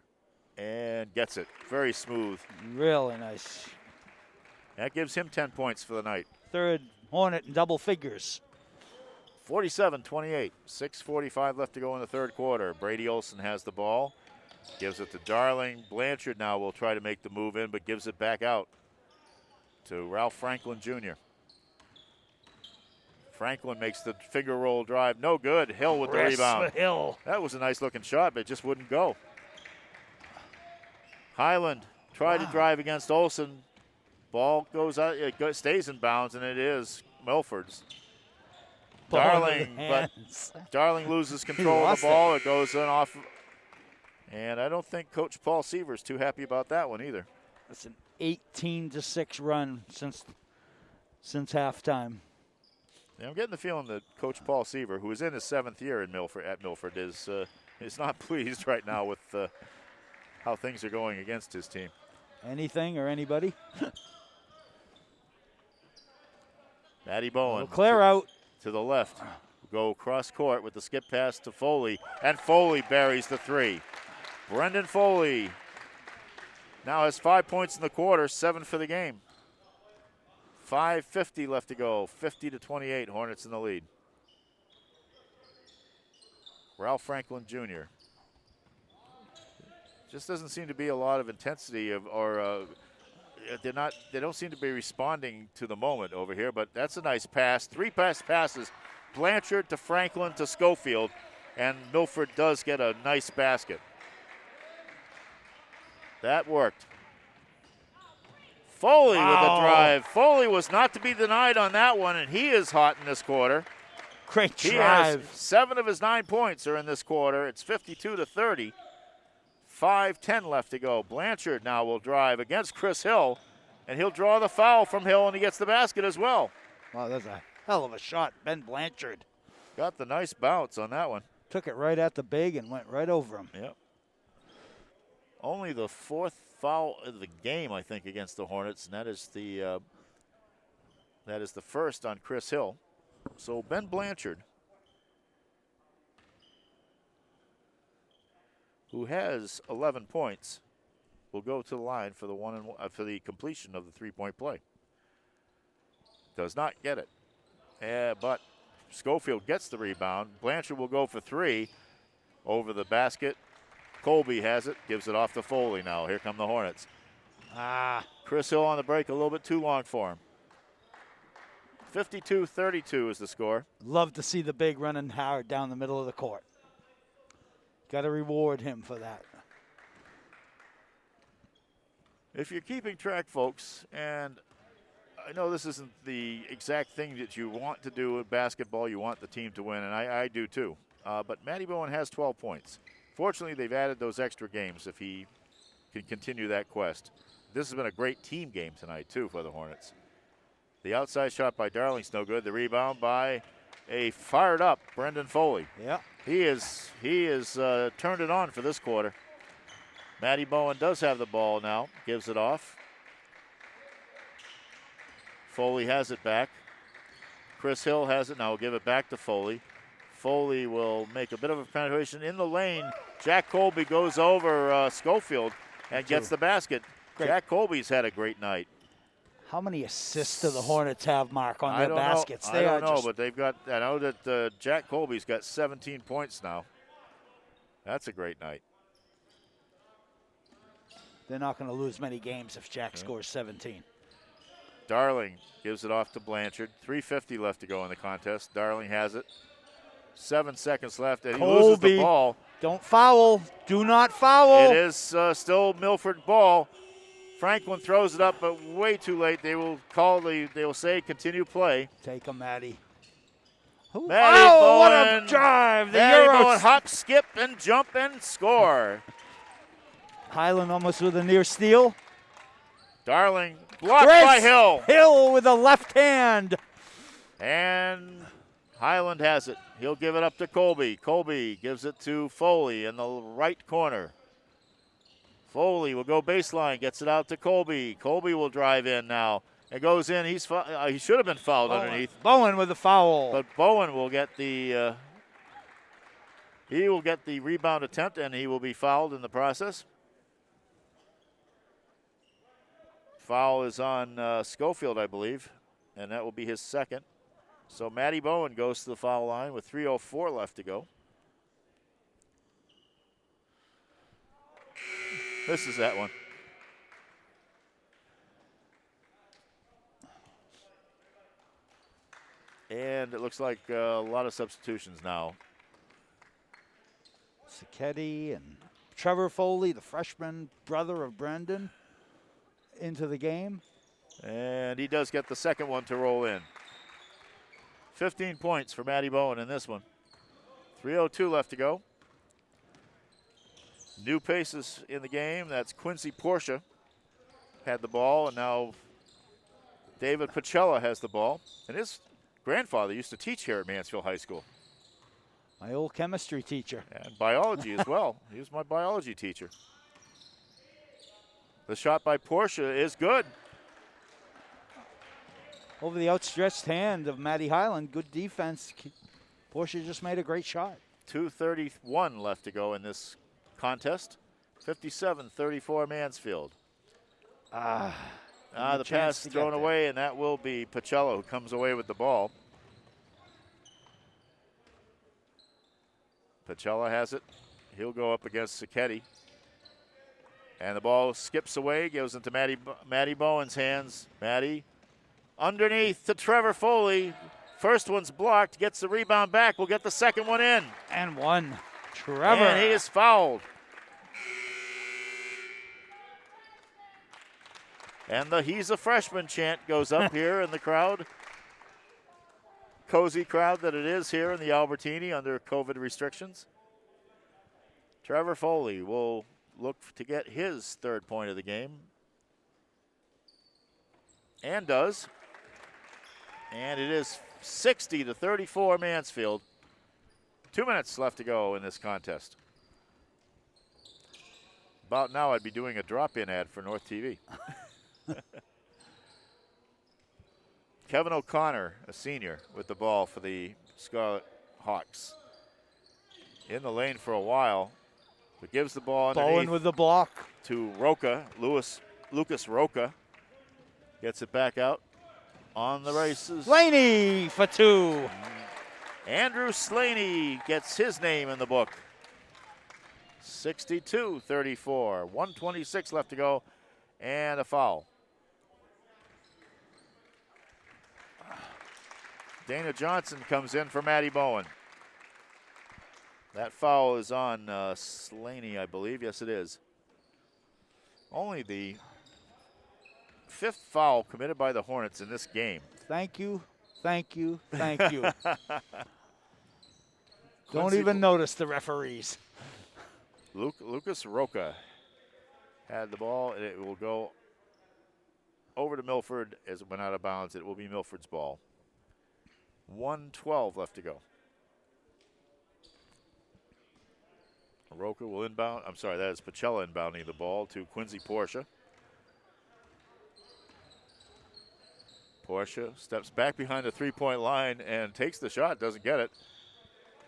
and gets it. Very smooth. Really nice. That gives him 10 points for the night. Third Hornet in double figures. 47-28. 6:45 left to go in the third quarter. Brady Olson has the ball. Gives it to Darling. Blanchard now will try to make the move in, but gives it back out to Ralph Franklin Jr. Franklin makes the finger roll drive. No good. Hill with the rebound. Hill. That was a nice looking shot, but it just wouldn't go. Highland tried to drive against Olson. Ball goes out, it stays in bounds, and it is Milford's. Darling loses control of the ball. It goes in off. And I don't think Coach Paul Seaver's too happy about that one either. It's an 18-6 run since halftime. Yeah, I'm getting the feeling that Coach Paul Seaver, who is in his 7th year at Milford, is not pleased right now with how things are going against his team. Anything or anybody? Matty Bowen. Clear out. To the left. Go cross court with the skip pass to Foley. And Foley buries the three. Brendan Foley now has 5 points in the quarter, 7 for the game. 5:50 left to go. 50-28, Hornets in the lead. Ralph Franklin Jr. Just doesn't seem to be a lot of intensity they don't seem to be responding to the moment over here, but that's a nice pass. 3 passes. Blanchard to Franklin to Schofield, and Milford does get a nice basket. That worked. Foley with the drive. Foley was not to be denied on that one, and he is hot in this quarter. Great drive. He has 7 of his 9 points are in this quarter. It's 52-30. 5:10 left to go. Blanchard now will drive against Chris Hill, and he'll draw the foul from Hill, and he gets the basket as well. Wow, that's a hell of a shot. Ben Blanchard got the nice bounce on that one. Took it right at the big and went right over him. Yep. Only the 4th foul of the game, I think, against the Hornets, and that is the first on Chris Hill. So Ben Blanchard, who has 11 points, will go to the line for for the completion of the 3-point play. Does not get it, but Schofield gets the rebound. Blanchard will go for 3 over the basket. Colby has it, gives it off to Foley now. Here come the Hornets. Chris Hill on the break, a little bit too long for him. 52-32 is the score. Love to see the big running hard down the middle of the court. Got to reward him for that. If you're keeping track, folks, and I know this isn't the exact thing that you want to do in basketball. You want the team to win, and I do too. But Matty Bowen has 12 points. Fortunately, they've added those extra games if he can continue that quest. This has been a great team game tonight, too, for the Hornets. The outside shot by Darling's no good. The rebound by a fired-up Brendan Foley. Yeah. He is turned it on for this quarter. Matty Bowen does have the ball now. Gives it off. Foley has it back. Chris Hill has it now. We'll give it back to Foley. Foley will make a bit of a penetration in the lane. Jack Colby goes over Schofield and gets the basket. Great. Jack Colby's had a great night. How many assists do the Hornets have, Mark, on their baskets? I don't know, but they've got. I know that Jack Colby's got 17 points now. That's a great night. They're not going to lose many games if Jack scores 17. Darling gives it off to Blanchard. 3:50 left to go in the contest. Darling has it. 7 seconds left, and he loses the ball. Don't foul. Do not foul. It is still Milford ball. Franklin throws it up, but way too late. They will say continue play. Take him, Matty. Matty Bowen, what a drive. Matty Bowen hop, skip, and jump and score. Highland almost with a near steal. Darling blocked by Hill. Hill with a left hand. And Highland has it. He'll give it up to Colby. Colby gives it to Foley in the right corner. Foley will go baseline, gets it out to Colby. Colby will drive in now. It goes in. He should have been fouled underneath. Bowen with the foul. But Bowen will get the rebound attempt, and he will be fouled in the process. Foul is on Schofield, I believe, and that will be his second. So Matty Bowen goes to the foul line with 3:04 left to go. This is that one. And it looks like a lot of substitutions now. Sacchetti and Trevor Foley, the freshman brother of Brendan, into the game. And he does get the second one to roll in. 15 points for Matty Bowen in this one. 3:02 left to go. New paces in the game. That's Quincy Portia had the ball, and now David Pacella has the ball. And his grandfather used to teach here at Mansfield High School. My old chemistry teacher. And biology as well. He was my biology teacher. The shot by Portia is good. Over the outstretched hand of Matty Highland. Good defense. Portia just made a great shot. 2:31 left to go in this contest. 57-34 Mansfield. The pass thrown away, and that will be Pacella who comes away with the ball. Pacella has it. He'll go up against Sacchetti. And the ball skips away, goes into Matty Bowen's hands. Matty underneath to Trevor Foley. First one's blocked, gets the rebound back. We'll get the second one in. And one. Trevor. And he is fouled. And the "he's a freshman" chant goes up here in the crowd. Cozy crowd that it is here in the Albertini under COVID restrictions. Trevor Foley will look to get his third point of the game. And does. And it is 60-34 Mansfield. 2 minutes left to go in this contest. About now I'd be doing a drop-in ad for North TV. Kevin O'Connor, a senior, with the ball for the Scarlet Hawks. In the lane for a while, but gives the ball underneath. Bowen with the block. To Roca, Lucas Roca. Gets it back out on the races. Slaney for two. Andrew Slaney gets his name in the book. 62-34, 1:26 left to go, and a foul. Dana Johnson comes in for Matty Bowen. That foul is on Slaney, I believe. Yes, it is. Only the fifth foul committed by the Hornets in this game. Thank you, thank you, thank you. Don't even notice the referees. Lucas Roca had the ball, and it will go over to Milford as it went out of bounds. It will be Milford's ball. 1:12 left to go. Roca will inbound. I'm sorry, that is Pacella inbounding the ball to Quincy Portia. Portia steps back behind the three-point line and takes the shot, doesn't get it.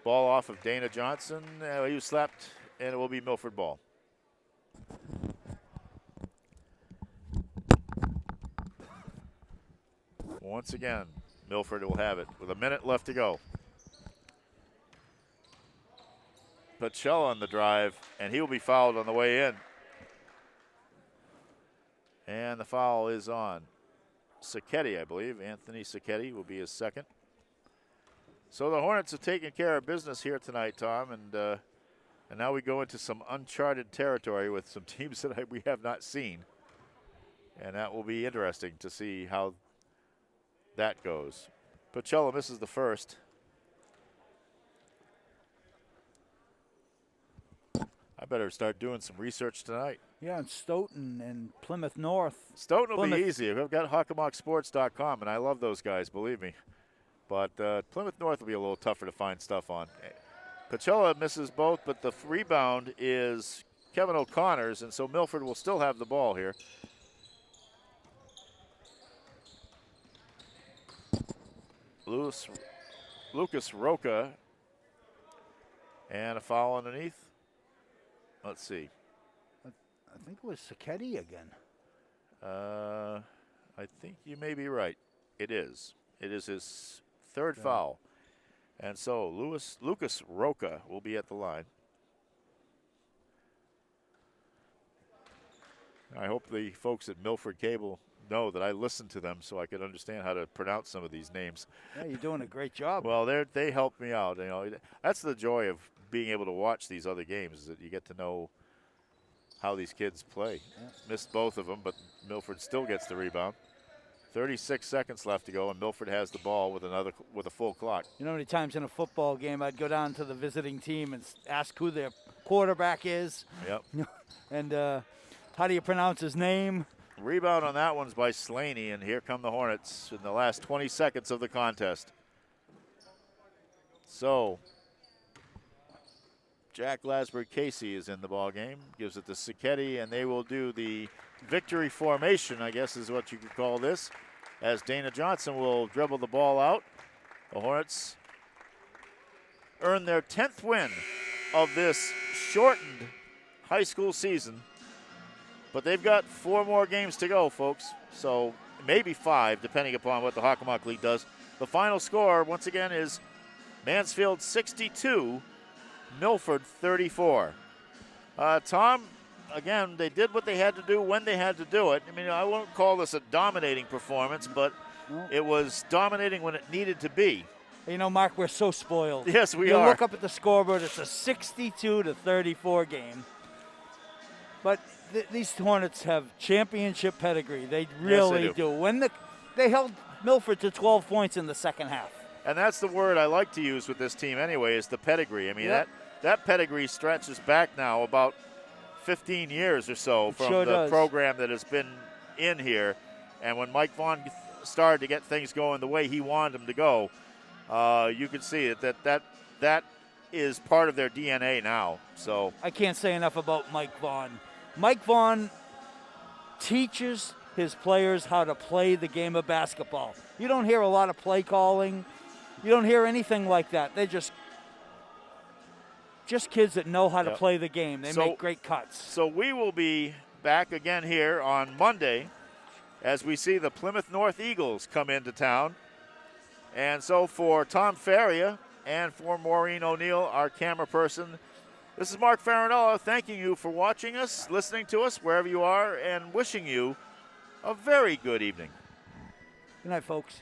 Ball off of Dana Johnson. He was slapped, and it will be Milford ball. Once again, Milford will have it with a minute left to go. Pacella on the drive, and he will be fouled on the way in. And the foul is on Sacchetti, I believe. Anthony Sacchetti will be his second. So the Hornets have taken care of business here tonight, Tom, and now we go into some uncharted territory with some teams that we have not seen. And that will be interesting to see how that goes. Pacella misses the first. I better start doing some research tonight. Yeah, and Stoughton and Plymouth North. Stoughton will be easy. I've got HockamockSports.com, and I love those guys, believe me. But Plymouth North will be a little tougher to find stuff on. Pacella misses both, but the rebound is Kevin O'Connor's, and so Milford will still have the ball here. Lucas Roca, and a foul underneath. Let's see. I think it was Sacchetti again. I think you may be right. It is. It is his third foul. And so Lucas Roca will be at the line. I hope the folks at Milford Cable know that I listen to them so I can understand how to pronounce some of these names. Yeah, you're doing a great job. Well, they help me out. You know, that's the joy of being able to watch these other games, is that you get to know how these kids play. Yeah. Missed both of them, but Milford still gets the rebound. 36 seconds left to go, and Milford has the ball with a full clock. You know how many times in a football game I'd go down to the visiting team and ask who their quarterback is? Yep. And how do you pronounce his name? Rebound on that one's by Slaney, and here come the Hornets in the last 20 seconds of the contest. So Jack Lasbury Casey is in the ball game, gives it to Sacchetti, and they will do the victory formation, I guess is what you could call this, as Dana Johnson will dribble the ball out. The Hornets earn their 10th win of this shortened high school season, but they've got 4 more games to go, folks, so maybe 5, depending upon what the Hockomock League does. The final score, once again, is Mansfield 62, Milford 34. Tom, again, they did what they had to do when they had to do it. I mean, I won't call this a dominating performance, but it was dominating when it needed to be. You know, Mark, we're so spoiled. Yes, we you are. Look up at the scoreboard. It's a 62-34 game. But these Hornets have championship pedigree. They really yes, they do. When they held Milford to 12 points in the second half. And that's the word I like to use with this team anyway, is the pedigree. I mean, that pedigree stretches back now about 15 years or so from the program that has been in here. And when Mike Vaughn started to get things going the way he wanted them to go, you can see that is part of their DNA now. So I can't say enough about Mike Vaughn. Mike Vaughn teaches his players how to play the game of basketball. You don't hear a lot of play calling. You don't hear anything like that. They're just kids that know how to play the game. They make great cuts. So we will be back again here on Monday as we see the Plymouth North Eagles come into town. And so for Tom Faria and for Maureen O'Neill, our camera person, this is Mark Farinella thanking you for watching us, listening to us wherever you are, and wishing you a very good evening. Good night, folks.